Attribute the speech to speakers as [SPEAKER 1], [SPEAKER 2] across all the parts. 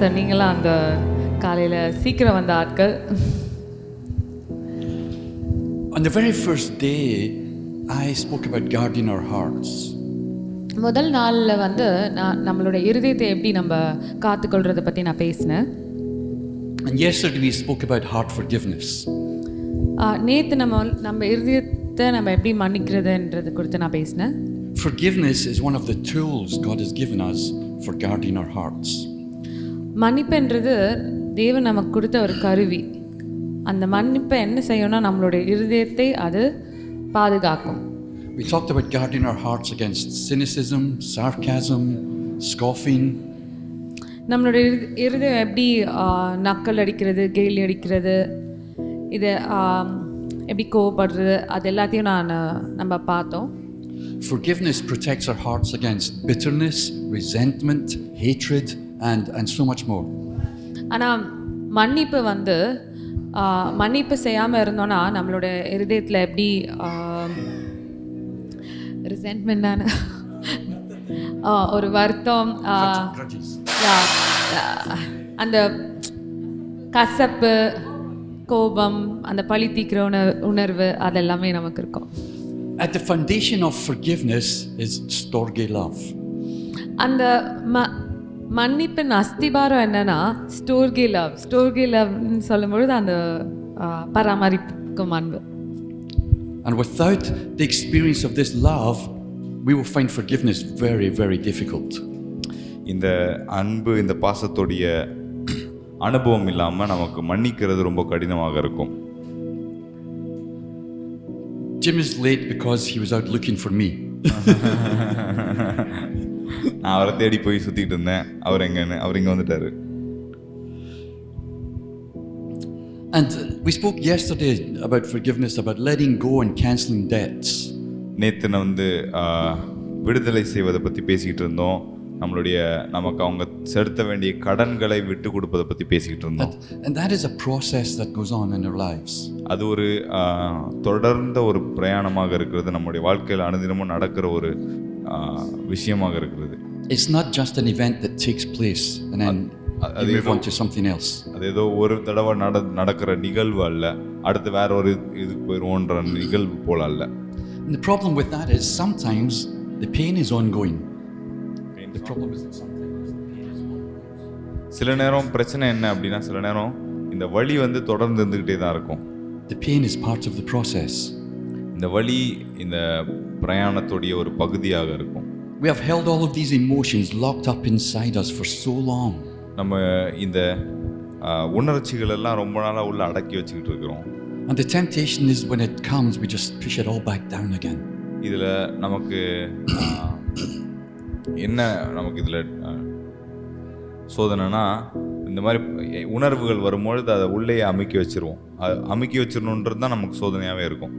[SPEAKER 1] Pastor, நீங்களாம் அந்த காலையில் சீக்கிரம் வந்த ஆட்கள்.
[SPEAKER 2] On the very first day, I spoke about guarding our hearts.
[SPEAKER 1] முதல் நாளில் வந்து நம்மளோட இருதயத்தை எப்படி நம்ம காத்துக்கொள்றதை பற்றி நான் பேசினேன்.
[SPEAKER 2] And yesterday we spoke about heart forgiveness.
[SPEAKER 1] நேற்று நம்ம இருதயத்தை நம்ம எப்படி மன்னிக்கிறதுன்றது குறித்து நான் பேசினேன்.
[SPEAKER 2] Forgiveness is one of the tools God has given us for guarding our hearts.
[SPEAKER 1] மன்னிப்புன்றது தேவன் நமக்கு கொடுத்த ஒரு கருவி. அந்த மன்னிப்பை என்ன செய்யணும்னா நம்மளுடைய இருதயத்தை அது பாதுகாக்கும்.
[SPEAKER 2] We talked about guarding our hearts against cynicism, sarcasm, scoffing.
[SPEAKER 1] நம்மளுடைய இருதயம் எப்படி நக்கல் அடிக்கிறது, கேலி அடிக்கிறது, இது எப்படி கோவப்படுறது, அது எல்லாத்தையும் நம்ம பார்த்தோம்.
[SPEAKER 2] Forgiveness protects our hearts against bitterness, resentment, hatred and so much more.
[SPEAKER 1] ஆனால் மன்னிப்பு வந்து மன்னிப்பு செய்யாமல் இருந்தோன்னா நம்மளோட இருதயத்தில் எப்படி ரிசென்ட்மெண்டான ஒரு வருத்தம், அந்த கசப்பு, கோபம், அந்த பழி தீக்கிற உணர்வு அதெல்லாமே நமக்கு இருக்கும்.
[SPEAKER 2] At the foundation of forgiveness is storge love.
[SPEAKER 1] அந்த மன்னிப்பின் அஸ்திபாரம் என்னன்னா ஸ்டோர்கே லவ்னு சொல்லும்பொழுது அந்த பராமரிப்புக்கும் அன்பு.
[SPEAKER 2] And without the experience of this love, we will find forgiveness very, very difficult.
[SPEAKER 3] இந்த அன்பு, இந்த பாசத்துடைய அனுபவம் இல்லாமல் நமக்கு மன்னிக்கிறது ரொம்ப கடினமாக இருக்கும்.
[SPEAKER 2] Jim is late because he was out looking for me.
[SPEAKER 3] நான் அவரை தேடி போய் சுத்திட்டு இருந்தேன். அவர் இங்க வந்துட்டாரு.
[SPEAKER 2] And we spoke yesterday about forgiveness, about letting go and cancelling debts.
[SPEAKER 3] நேத்து நான் வந்து விடுதலை செய்வதை பற்றி பேசிக்கிட்டு இருந்தோம். நமக்கு அவங்க செலுத்த வேண்டிய கடன்களை விட்டு கொடுப்பதை பற்றி பேசிக்கிட்டு இருந்தோம்.
[SPEAKER 2] And that is a process that goes on in our lives.
[SPEAKER 3] அது ஒரு தொடர்ந்த ஒரு பிரயாணமாக இருக்கிறது. நம்முடைய வாழ்க்கையில் அனுதினமும் நடக்கிற ஒரு விஷயமாக இருக்கிறது.
[SPEAKER 2] It's not just an event that takes place and then you move on to something else.
[SPEAKER 3] அது ஏதோ ஒரு தடவை நடக்கிற நிகழ்வு அல்ல, அடுத்து வேற ஒரு இதுக்கு போயிடுவோன்ற நிகழ்வு போல அல்ல.
[SPEAKER 2] And the problem with that is sometimes the pain is ongoing. The problem is that sometimes the pain is ongoing.
[SPEAKER 3] சில நேரம் பிரச்சனை என்ன அப்படின்னா, சில நேரம் இந்த வலி வந்து தொடர்ந்து இருந்துகிட்டே தான் இருக்கும்.
[SPEAKER 2] The pain is part of the process.
[SPEAKER 3] இந்த வலி இந்த பிரயாணத்துடைய ஒரு பகுதியாக இருக்கும்.
[SPEAKER 2] We have held all of these emotions locked up inside us for so long.
[SPEAKER 3] நம்ம இந்த உணர்ச்சிகள் எல்லாம் ரொம்ப நாளா உள்ள அடக்கி வச்சுக்கிட்டு இருக்கிறோம்.
[SPEAKER 2] And the temptation is when it comes we just push it all back down again.
[SPEAKER 3] இதுல நமக்கு இதுல சோதனைனா, இந்த மாதிரி உணர்வுகள் வரும்பொழுது அதை உள்ளே அமுக்கி வச்சிருவோம். அமுக்கி வச்சிடணுன்றது தான் நமக்கு சோதனையாகவே இருக்கும்.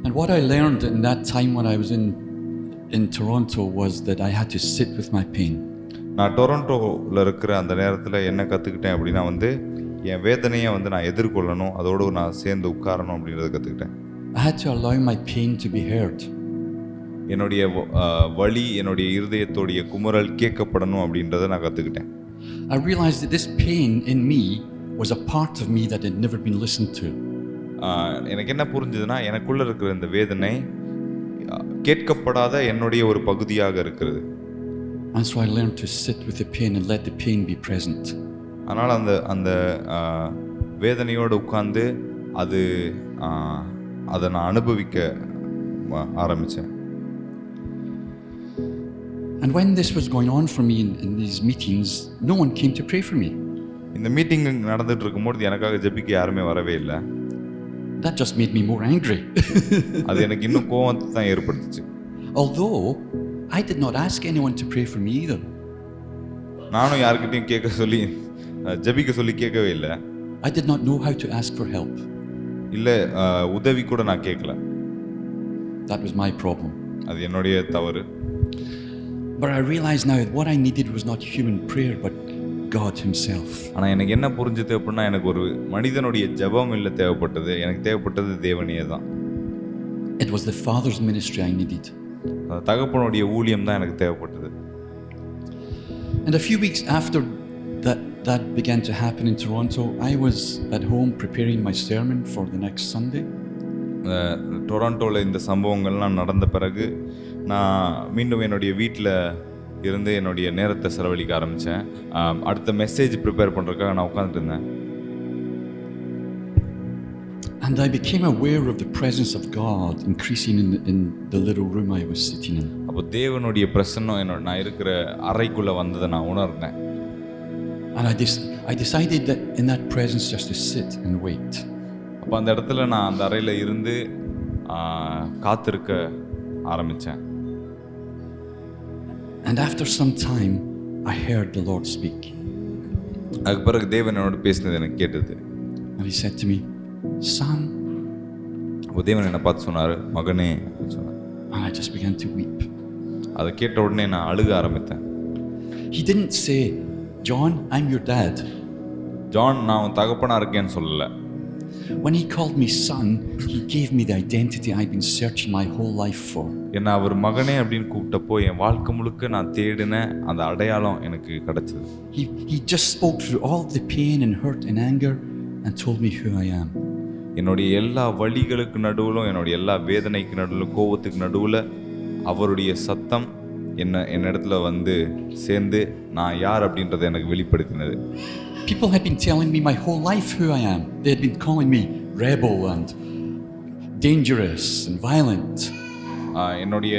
[SPEAKER 2] And what I learned in that time when I was in Toronto was that I had to sit with my pain.
[SPEAKER 3] நான் டொரண்டோவில் இருக்கிற அந்த நேரத்தில் என்ன கற்றுக்கிட்டேன் அப்படின்னா வந்து, என் வேதனையை வந்து நான் எதிர்கொள்ளணும், அதோடு நான் சேர்ந்து உட்காரணும் அப்படின்றத கற்றுக்கிட்டேன்.
[SPEAKER 2] I had to allow my pain to be heard.
[SPEAKER 3] என்னுடைய வலி, என்னுடைய இருதயத்தோடைய குமுறல் கேட்கப்படணும் அப்படின்றத நான் கற்றுக்கிட்டேன்.
[SPEAKER 2] I realized that this pain in me was a part of me that had never been listened to.
[SPEAKER 3] எனக்கு என்ன புரிஞ்சதுன்னா, எனக்குள்ள இருக்கிற இந்த வேதனை கேட்கப்படாத என்னுடைய ஒரு பகுதியாக இருக்கிறது.
[SPEAKER 2] And so I learned to sit with the pain and let the pain be present.
[SPEAKER 3] அதனால் அந்த வேதனையோடு உட்கார்ந்து அதை நான் அனுபவிக்க ஆரம்பித்தேன்.
[SPEAKER 2] And when this was going on for me in these meetings, no one came to pray for me.
[SPEAKER 3] இந்த meeting நடந்துட்டு இருக்கும்போது எனக்காக ஜெபிக்க யாருமே வரவே இல்லை.
[SPEAKER 2] That just made me more angry.
[SPEAKER 3] அது எனக்கு இன்னும் கோவத்தை தான் ஏற்படுத்துச்சு.
[SPEAKER 2] Although I did not ask anyone to pray for me either.
[SPEAKER 3] நானும் யார்கிட்டயும் ஜெபிக்க சொல்லி கேட்கவே இல்லை.
[SPEAKER 2] I did not know how to ask for help.
[SPEAKER 3] இல்லை, உதவி கூட நான் கேட்கல.
[SPEAKER 2] That was my problem.
[SPEAKER 3] அது என்னுடைய தவறு.
[SPEAKER 2] But I realize now that what I needed was not human prayer but God himself.
[SPEAKER 3] ஆனால் எனக்கு என்ன புரிஞ்சது அப்படின்னா, எனக்கு ஒரு மனிதனுடைய ஜெபம் இல்லை தேவைப்பட்டது, எனக்கு தேவைப்பட்டது தேவனையே தான்.
[SPEAKER 2] It was the Father's ministry I needed.
[SPEAKER 3] தகப்பனுடைய ஊழியம் தான் எனக்கு தேவைப்பட்டது.
[SPEAKER 2] And a few weeks after that that began to happen in Toronto, I was at home preparing my sermon for the next Sunday.
[SPEAKER 3] டொராண்டோவில் இந்த சம்பவங்கள்லாம் நடந்த பிறகு நான் மீண்டும் என்னுடைய வீட்டில் இருந்து என்னுடைய நேரத்தை செலவழிக்க ஆரம்பித்தேன். அடுத்த மெசேஜ் ப்ரிப்பேர் பண்ணுறதுக்காக நான் உட்காந்துட்டு இருந்தேன்.
[SPEAKER 2] And I became aware of the presence of God increasing in the little room I was sitting in.
[SPEAKER 3] அப்போ தேவனுடைய பிரசன்னம் நான் இருக்கிற அறைக்குள்ளே வந்ததை நான் உணர்ந்தேன்.
[SPEAKER 2] And I decided that in that presence just to sit and wait.
[SPEAKER 3] அப்போ அந்த இடத்துல நான் அந்த அறையில் இருந்து காத்திருக்க ஆரம்பித்தேன்.
[SPEAKER 2] And after some time, I heard the Lord speak.
[SPEAKER 3] அதுக்கு பிறகு தேவன் என்னோட பேசினது எனக்கு கேட்டது.
[SPEAKER 2] And He said to me, "Son."
[SPEAKER 3] அப்போ தேவன் என்னை பார்த்து சொன்னார், மகனே சொன்னார்.
[SPEAKER 2] And I just began to weep.
[SPEAKER 3] அதை கேட்ட உடனே நான் அழுக ஆரம்பித்தேன்.
[SPEAKER 2] He didn't say, "John, I'm your dad."
[SPEAKER 3] John, நான் உன் தகப்பனா இருக்கேன்னு சொல்லலை.
[SPEAKER 2] When He called me son, He gave me the identity I've been searching my whole life for.
[SPEAKER 3] என்னை அவர் மகனே அப்படின்னு கூப்பிட்டப்போ என் வாழ்க்கை முழுக்க நான் தேடின அந்த அடையாளம் எனக்கு கிடைச்சது.
[SPEAKER 2] He just spoke through all the pain and hurt and anger and told me who I am.
[SPEAKER 3] என்னுடைய எல்லா வழிகளுக்கு நடுவிலும், என்னுடைய எல்லா வேதனைக்கு நடுவில், கோபத்துக்கு நடுவில் அவருடைய சத்தம் என்னிடத்துல வந்து சேர்ந்து நான் யார் அப்படின்றத எனக்கு வெளிப்படுத்தினது.
[SPEAKER 2] People had been telling me my whole life who I am. They had been calling me rebel and dangerous and violent.
[SPEAKER 3] என்னுடைய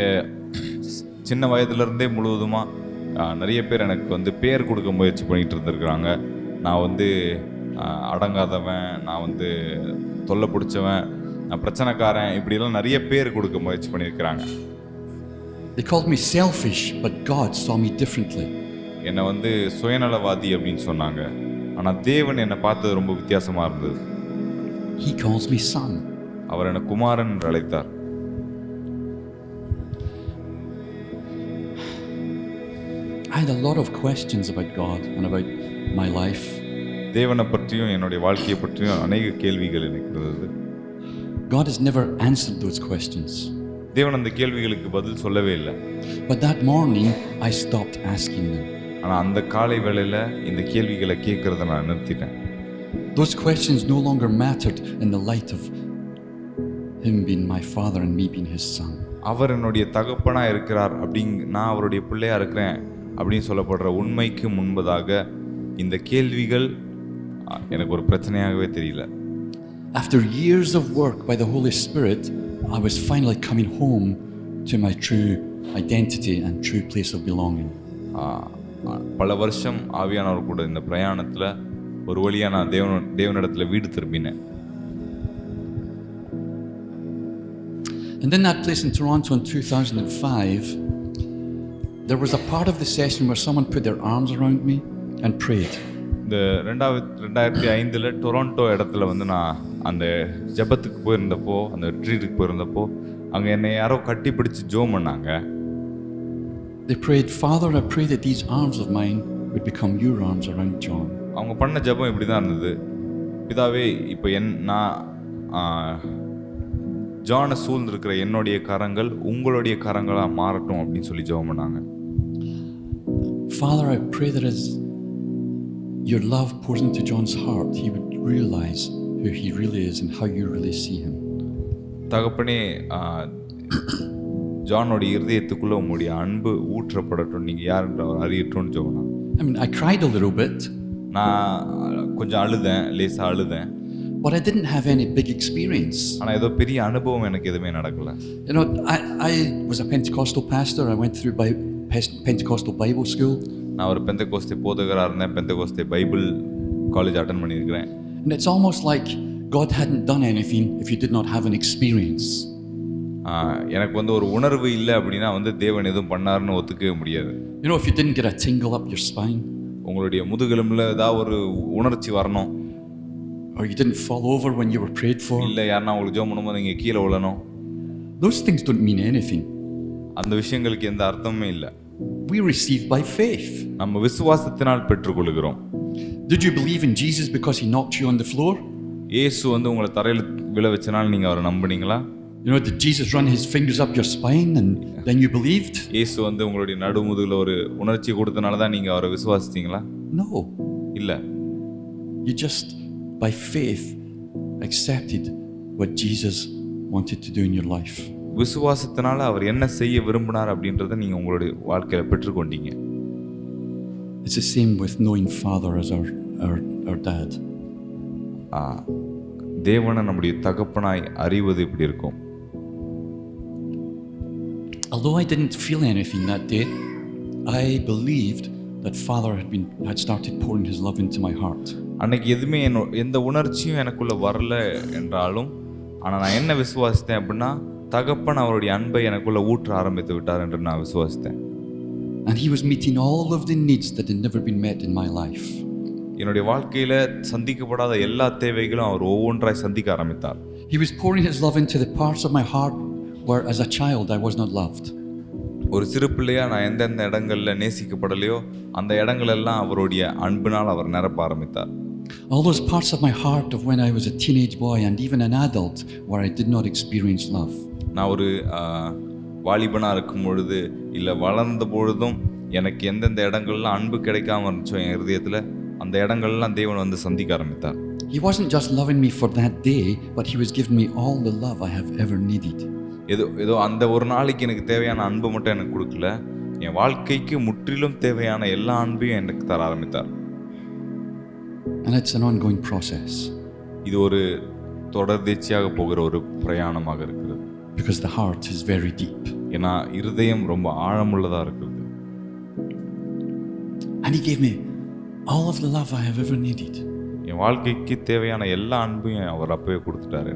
[SPEAKER 3] சின்ன வயதிலிருந்தே முழுவதுமாக நிறைய பேர் எனக்கு வந்து பேர் கொடுக்க முயற்சி பண்ணிகிட்டு இருந்திருக்கிறாங்க. நான் வந்து அடங்காதவன், நான் வந்து தொல்லை பிடிச்சவன், நான் பிரச்சனைக்காரன், இப்படிலாம் நிறைய பேர் கொடுக்க முயற்சி பண்ணியிருக்கிறாங்க.
[SPEAKER 2] They called me selfish, but God saw me differently.
[SPEAKER 3] என்னை வந்து சுயநலவாதி அப்படின்னு சொன்னாங்க. ஆனால் தேவன் என்னை பார்த்தது ரொம்ப வித்தியாசமாக இருந்தது.
[SPEAKER 2] He calls me son.
[SPEAKER 3] அவர் என்னை குமாரன் என்று அழைத்தார்.
[SPEAKER 2] I had a lot of questions about God and about my life.
[SPEAKER 3] தேவனை பற்றியும் என்னுடைய வாழ்க்கையை பற்றியும் அநேக கேள்விகள் எனக்கு இருந்தது.
[SPEAKER 2] God has never answered those questions.
[SPEAKER 3] தேவன் அந்த கேள்விகளுக்கு பதில் சொல்லவே இல்லை.
[SPEAKER 2] But that morning I stopped asking them.
[SPEAKER 3] ஆனால் அந்த காலை வேளையில் இந்த கேள்விகளை கேட்கறத நான் நிறுத்திட்டேன்.
[SPEAKER 2] Those questions no longer mattered in the light of Him being my father and me being His son.
[SPEAKER 3] அவர் என்னுடைய தகப்பனா இருக்கிறார் நான் அவருடைய பிள்ளையா இருக்கிறேன் அப்படின்னு சொல்லப்படுற உண்மைக்கு முன்பதாக இந்த கேள்விகள் எனக்கு ஒரு பிரச்சனையாகவே தெரியல.
[SPEAKER 2] After years of work by the Holy Spirit, I was finally coming home to my true identity and true place of belonging.
[SPEAKER 3] பல வருஷம் ஆவியானவர் கூட இந்த பிரயாணத்தில் ஒரு வழியா நான் தேவனிடத்துல வீடு திரும்பினேன்.
[SPEAKER 2] And in that place in Toronto in 2005, there was a part of the session where someone put their arms around me and prayed.
[SPEAKER 3] இந்த 2005 டொராண்டோ இடத்துல வந்து நான் அந்த ஜெபத்துக்கு போயிருந்தப்போ, அந்த ரிட்ரீட்டுக்கு போயிருந்தப்போ அங்கே என்னை யாரோ கட்டி பிடிச்சி ஜெபம் பண்ணாங்க.
[SPEAKER 2] They prayed, "Father, I pray that these arms of mine would become your arms around John."
[SPEAKER 3] அவங்க பண்ண ஜெபம் இப்படி தான் இருந்தது. பிதாவே, இப்போ நான் ஜானை சூழ்ந்திருக்கிற என்னுடைய கரங்கள் உங்களுடைய கரங்களாக மாறட்டும் அப்படின்னு சொல்லி ஜெபம் பண்ணாங்க.
[SPEAKER 2] Father, I pray that as your love pours into John's heart, he would realize who he really is and how you really see him.
[SPEAKER 3] தகப்பனே, ஜானோட இருதயத்துக்குள்ள உங்களுடைய அன்பு ஊற்றப்படட்டும், நீங்கள் யாருன்ற அவர் அறியட்டும்னு ஜெபம்.
[SPEAKER 2] I mean, I cried a little bit.
[SPEAKER 3] நான் கொஞ்சம் அழுதேன், லேசாக அழுதேன்.
[SPEAKER 2] But I didn't have any big experience.
[SPEAKER 3] ஆனால் ஏதோ பெரிய அனுபவம் எனக்கு எதுவுமே நடக்கல.
[SPEAKER 2] You know, I was a Pentecostal pastor. I went through Pentecostal Bible school.
[SPEAKER 3] நான் ஒரு பெந்தகோஸ்தே போதகராக இருந்தேன். பெந்தகோஸ்தே பைபிள் காலேஜ் அட்டெண்ட் பண்ணியிருக்கிறேன்.
[SPEAKER 2] And it's almost like God hadn't done anything if you did not have an experience.
[SPEAKER 3] எனக்கு வந்து ஒரு உணர்வு இல்லை அப்படின்னா வந்து தேவன் எதுவும் பண்ணாருன்னு ஒத்துக்கவே முடியாது.
[SPEAKER 2] You know, if you didn't get a tingle up your spine,
[SPEAKER 3] உங்களுடைய முதுகெலும்பில் ஏதாவது ஒரு உணர்ச்சி வரணும்,
[SPEAKER 2] or you didn't fall over when you were prayed for,
[SPEAKER 3] இல்லை யாருன்னா உங்களுக்கு ஜெபம் பண்ணும்போது நீங்கள் கீழே விழணும்,
[SPEAKER 2] those things don't mean anything.
[SPEAKER 3] அந்த விஷயங்களுக்கு எந்த அர்த்தமே இல்லை.
[SPEAKER 2] We receive by faith.
[SPEAKER 3] நம்ம விசுவாசத்தினால் பெற்றுக்கொள்கிறோம்.
[SPEAKER 2] Did you believe in Jesus because he knocked you on the floor?
[SPEAKER 3] இயேசு வந்து உங்களை தரையில் விழ வச்சனால நீங்கள் அவரை நம்புனீங்களா?
[SPEAKER 2] You know, did Jesus run his fingers up your spine and then you believed?
[SPEAKER 3] இயேசு வந்து உங்களுடைய நடுமுதுகில் ஒரு உணர்ச்சி கொடுத்தனால தான் நீங்கள் அவரை விசுவாசித்தீங்களா?
[SPEAKER 2] No.
[SPEAKER 3] இல்லை.
[SPEAKER 2] You just, by faith, accepted what Jesus wanted to do in your life.
[SPEAKER 3] விசுவாசத்தினால அவர் என்ன செய்ய விரும்பினார் அப்படின்றத நீங்கள் உங்களுடைய வாழ்க்கையில் பெற்றுக்கொண்டீங்க.
[SPEAKER 2] It's the same with knowing Father as our dad.
[SPEAKER 3] தேவனை நம்முடைய தகப்பனாய் அறிவது இப்படி இருக்கும்.
[SPEAKER 2] Although I didn't feel anything that day, I believed that Father had started pouring his love into my heart.
[SPEAKER 3] அன்னைக்கு எதுவுமே எந்த உணர்ச்சியும் எனக்குள்ள வரல என்றாலும், ஆனால் நான் என்ன விசுவாசித்தேன் அப்படின்னா, தகப்பன் அவருடைய அன்பை எனக்குள்ள ஊற்ற ஆரம்பித்து விட்டார் என்று நான் விசுவாசித்தேன்.
[SPEAKER 2] And he was meeting all of the needs that had never been met in my life.
[SPEAKER 3] என்னுடைய வாழ்க்கையில சந்திக்கப்படாத எல்லா தேவைகளும் அவர் ஒவ்வொன்றாய் சந்திக்க ஆரம்பித்தார்.
[SPEAKER 2] He was pouring his love into the parts of my heart where as a child I was not loved.
[SPEAKER 3] ஒரு சிறு பிள்ளையா நான் எந்தெந்த இடங்கள்ல நேசிக்கப்படலையோ அந்த இடங்களெல்லாம் அவருடைய அன்பினால் அவர் நிரப்ப ஆரம்பித்தார்.
[SPEAKER 2] All those parts of my heart of when I was a teenage boy and even an adult where I did not experience love.
[SPEAKER 3] நான் ஒரு வாலிபனா இருக்கும் பொழுது இல்லை வளர்ந்த பொழுதும் எனக்கு எந்தெந்த இடங்கள்லாம் அன்பு கிடைக்காம இருந்துச்சோ என் இருதயத்தில் அந்த இடங்கள்லாம் தேவன் வந்து சந்திக்க ஆரம்பித்தார்.
[SPEAKER 2] He wasn't just loving me for that day, but he was giving me all the love I have ever needed.
[SPEAKER 3] ஏதோ அந்த ஒரு நாளைக்கு எனக்கு தேவையான அன்பு மட்டும் எனக்கு கொடுக்கல, என் வாழ்க்கைக்கு முற்றிலும் தேவையான எல்லா அன்பையும் எனக்கு தர ஆரம்பித்தார்.
[SPEAKER 2] And it's an ongoing process.
[SPEAKER 3] இது ஒரு தொடர்ச்சியாக போகிற ஒரு பிரயாணமாக இருக்கிறது.
[SPEAKER 2] Because the heart is very deep.
[SPEAKER 3] ஏன்னா இருதயம் ரொம்ப ஆழமுள்ளதா இருக்கிறது.
[SPEAKER 2] And he gave me all of the love I have ever needed.
[SPEAKER 3] என் வாழ்க்கைக்கு தேவையான எல்லா அன்பையும் அவர் அப்பவே கொடுத்துட்டாரு.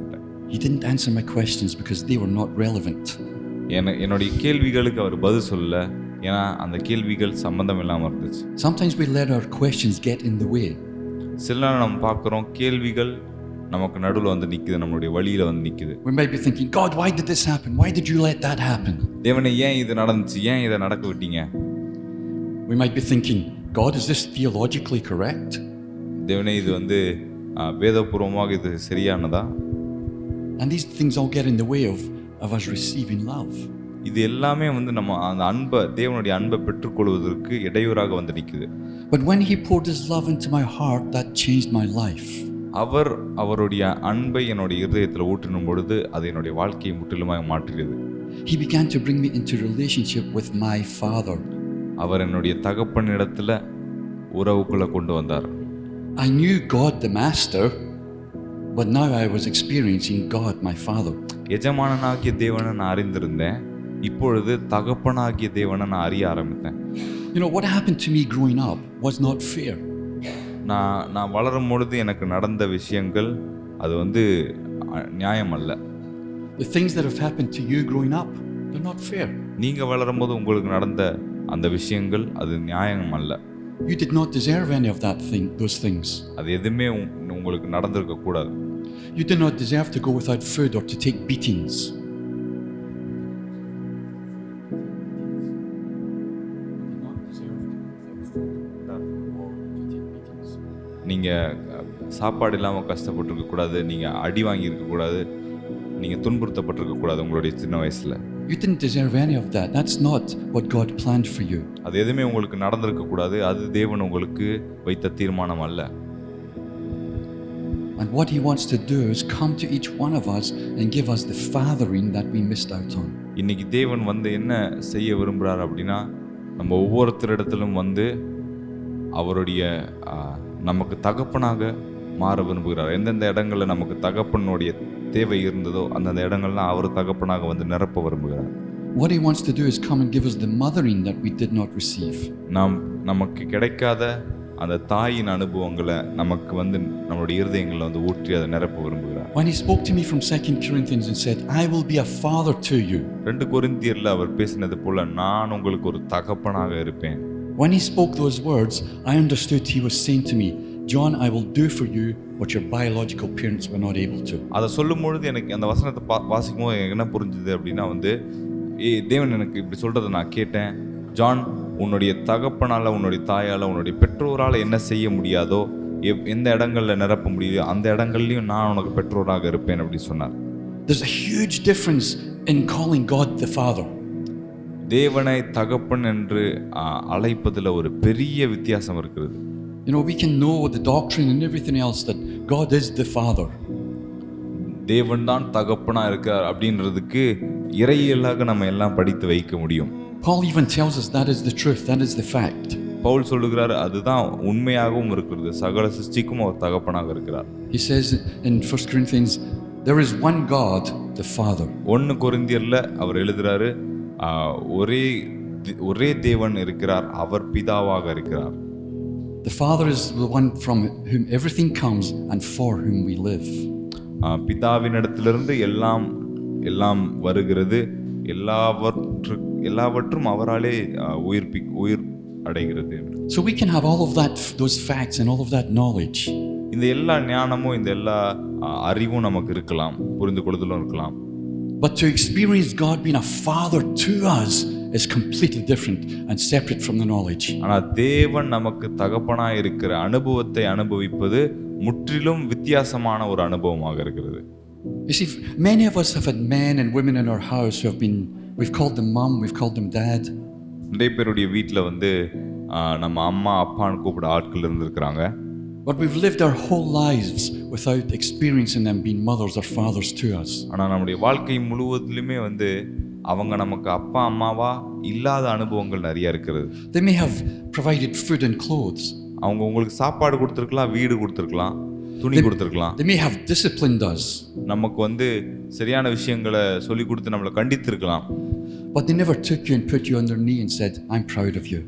[SPEAKER 2] He didn't answer my questions because they were not relevant.
[SPEAKER 3] என்னுடைய கேள்விகளுக்கு அவர் பதில் சொல்லல, ஏன்னா அந்த கேள்விகள் சம்பந்தம் இல்லாமல் இருந்துச்சு.
[SPEAKER 2] Sometimes we let our questions get in the way.
[SPEAKER 3] சில நேரம் நம்ம பார்க்குறோம் கேள்விகள் நமக்கு நடுவில் வந்து நிற்குது, நம்மளுடைய வழியில் வந்து நிற்குது.
[SPEAKER 2] We might be thinking, God, why did this happen? Why did you let that happen?
[SPEAKER 3] தேவனே ஏன் இது நடந்துச்சு, ஏன் இதை நடக்க விட்டீங்க?
[SPEAKER 2] We might be thinking, God, is this theologically correct?
[SPEAKER 3] தேவனே இது வந்து வேதபூர்வமாக இது சரியானதா?
[SPEAKER 2] And these things all get in the way of us receiving love.
[SPEAKER 3] இது எல்லாமே வந்து நம்ம அந்த அன்பை, தேவனுடைய அன்பை பெற்றுக்கொள்வதற்கு இடையூறாக வந்து நிற்குது.
[SPEAKER 2] But when he poured his love into my heart, that changed my life.
[SPEAKER 3] அவருடைய அன்பை என்னுடைய இருதயத்தில் ஊற்றினும் பொழுது அது என்னுடைய வாழ்க்கையை முற்றிலுமாக மாற்றியது.
[SPEAKER 2] He began to bring me into relationship with my Father.
[SPEAKER 3] அவர் என்னுடைய தகப்பனிடத்துல உறவுக்குள்ள கொண்டு வந்தார்.
[SPEAKER 2] I knew God the Master, but now I was experiencing God my Father.
[SPEAKER 3] எஜமானனாகிய தேவனை நான் அறிந்திருந்தேன், இப்பொழுது தகப்பனாகிய தேவனை நான் அறிய ஆரம்பித்தேன்.
[SPEAKER 2] You know, what happened to me growing up was not fair.
[SPEAKER 3] நான் வளரும் பொழுது எனக்கு நடந்த விஷயங்கள் அது வந்து நியாயம் அல்ல.
[SPEAKER 2] The things that have happened to you growing up, they're not fair.
[SPEAKER 3] நீங்க வளரும் போது உங்களுக்கு நடந்த அந்த விஷயங்கள் அது நியாயம் அல்ல.
[SPEAKER 2] You did not deserve any of those things.
[SPEAKER 3] அது எதுவுமே உங்களுக்கு நடந்திருக்க கூடாது.
[SPEAKER 2] You did not deserve to go without food or to take beatings.
[SPEAKER 3] நீங்க சாப்பாடு இல்லாமல் கஷ்டப்பட்டிருக்க கூடாது, நீங்க அடி வாங்கி இருக்க கூடாது, நீங்க துன்புறுத்தப்பட்டிருக்க கூடாது உங்களுடைய சின்ன வயசுல.
[SPEAKER 2] You didn't deserve any of that. That's not what God planned for you.
[SPEAKER 3] அது எதுவுமே உங்களுக்கு நடந்திருக்க கூடாது, அது தேவன் உங்களுக்கு வைத்த தீர்மானம் அல்ல.
[SPEAKER 2] And what he wants to do is come to each one of us and give us the fathering that we missed out on.
[SPEAKER 3] இன்னைக்கு தேவன் வந்து என்ன செய்ய விரும்புறார் அப்படின்னா, நம்ம ஒவ்வொருத்தரிடத்திலும் வந்து அவருடைய நமக்கு தகப்பனாக மாற விரும்புகிறார். எந்தெந்த இடங்களில் நமக்கு தகப்பனுடைய தேவை இருந்ததோ அந்தந்த இடங்கள்லாம் அவர் தகப்பனாக வந்து நிரப்ப விரும்புகிறார்.
[SPEAKER 2] What he wants to do is come and give us the mothering that we did not receive.
[SPEAKER 3] நமக்கு கிடைக்காத அந்த தாயின் அனுபவங்களை நமக்கு வந்து நம்மளுடைய இருதயங்களில் வந்து ஊற்றி அதை நிரப்ப விரும்புகிறார்.
[SPEAKER 2] When he spoke to me from 2 Corinthians and said, I will be a father to you.
[SPEAKER 3] 2 கொரிந்தியர்ல அவர் பேசினது போல நான் உங்களுக்கு ஒரு தகப்பனாக இருப்பேன்.
[SPEAKER 2] When he spoke those words, I understood he was saying to me, John, I will do for you what your biological parents were not able to.
[SPEAKER 3] அதை சொல்லும் பொழுது எனக்கு அந்த வசனத்தை வாசிக்கும் போது எனக்கு என்ன புரிஞ்சுது அப்படின்னா வந்து தேவன் எனக்கு இப்படி சொல்றதை நான் கேட்டேன். ஜான், உன்னுடைய தகப்பனால, உன்னுடைய தாயால, உன்னுடைய பெற்றோரால் என்ன செய்ய முடியாதோ, எந்த இடங்கள்ல நிரப்ப முடியுதோ அந்த இடங்கள்லையும் நான் உனக்கு பெற்றோராக இருப்பேன் அப்படி சொன்னார்.
[SPEAKER 2] There's a huge difference in calling God the Father.
[SPEAKER 3] தேவனை தகப்பன் என்று அழைப்பதில் ஒரு பெரிய வித்தியாசம் இருக்கிறது.
[SPEAKER 2] You know, we can know the doctrine and everything else that God is the Father.
[SPEAKER 3] தேவன் தான் தகப்பனா இருக்கார் அப்படின்றதுக்கு இறையியலாக நம்ம எல்லாம் படித்து வைக்க முடியும்.
[SPEAKER 2] Paul even tells us that is the truth, that is the fact.
[SPEAKER 3] Pavul சொல்லுகிறார் அதுதான் உண்மையாகவும் இருக்கிறது. சகல சிருஷ்டிக்கும் அவர் தகப்பனாக இருக்கிறார்.
[SPEAKER 2] He says in 1 Corinthians, there is one God, the Father.
[SPEAKER 3] 1 கொரிந்தியர்ல அவர் எழுதுறாரு, ஒரே தேவன் இருக்கிறார், அவர் பிதாவாக இருக்கிறார்.
[SPEAKER 2] The Father is the one from whom everything comes and for whom we live.
[SPEAKER 3] பிதாவினிடத்திலிருந்து எல்லாம் வருகிறது, எல்லாவற்றும் அவராலே உயிர் அடைகிறது.
[SPEAKER 2] So we can have all of that, those facts and all of that knowledge.
[SPEAKER 3] இந்த எல்லா ஞானமும் இந்த எல்லா அறிவும் நமக்கு இருக்கலாம், புரிந்து கொள்ளுதலும் இருக்கலாம்.
[SPEAKER 2] But to experience God being a father to us is completely different and separate from the knowledge.
[SPEAKER 3] ஆனா தேவன் நமக்கு தகப்பனா இருக்கிற அனுபவத்தை அனுபவிப்பது முற்றிலும் வித்தியாசமான ஒரு அனுபவமாக இருக்கிறது.
[SPEAKER 2] You see, many of us have had men and women in our house who have been, we've called them mom, we've called them dad.
[SPEAKER 3] நிறைய பேருடைய வீட்டில் வந்து நம்ம அம்மா அப்பான்னு கூப்பிட ஆட்கள் இருந்திருக்கிறாங்க.
[SPEAKER 2] But we've lived our whole lives without experiencing them being mothers or fathers to us.
[SPEAKER 3] ஆனால் நம்முடைய வாழ்க்கை முழுவதிலுமே வந்து அவங்க நமக்கு அப்பா அம்மாவா இல்லாத அனுபவங்கள் நிறைய இருக்கிறது.
[SPEAKER 2] They may have provided food and clothes.
[SPEAKER 3] அவங்க உங்களுக்கு சாப்பாடு கொடுத்துருக்கலாம், வீடு கொடுத்துருக்கலாம், துணி கொடுத்துருக்கலாம்.
[SPEAKER 2] They may have disciplined us.
[SPEAKER 3] நமக்கு வந்து சரியான விஷயங்களை சொல்லி கொடுத்து நம்மளை கண்டித்திருக்கலாம்.
[SPEAKER 2] But they never took you and put you on their knee and said, I'm proud of you.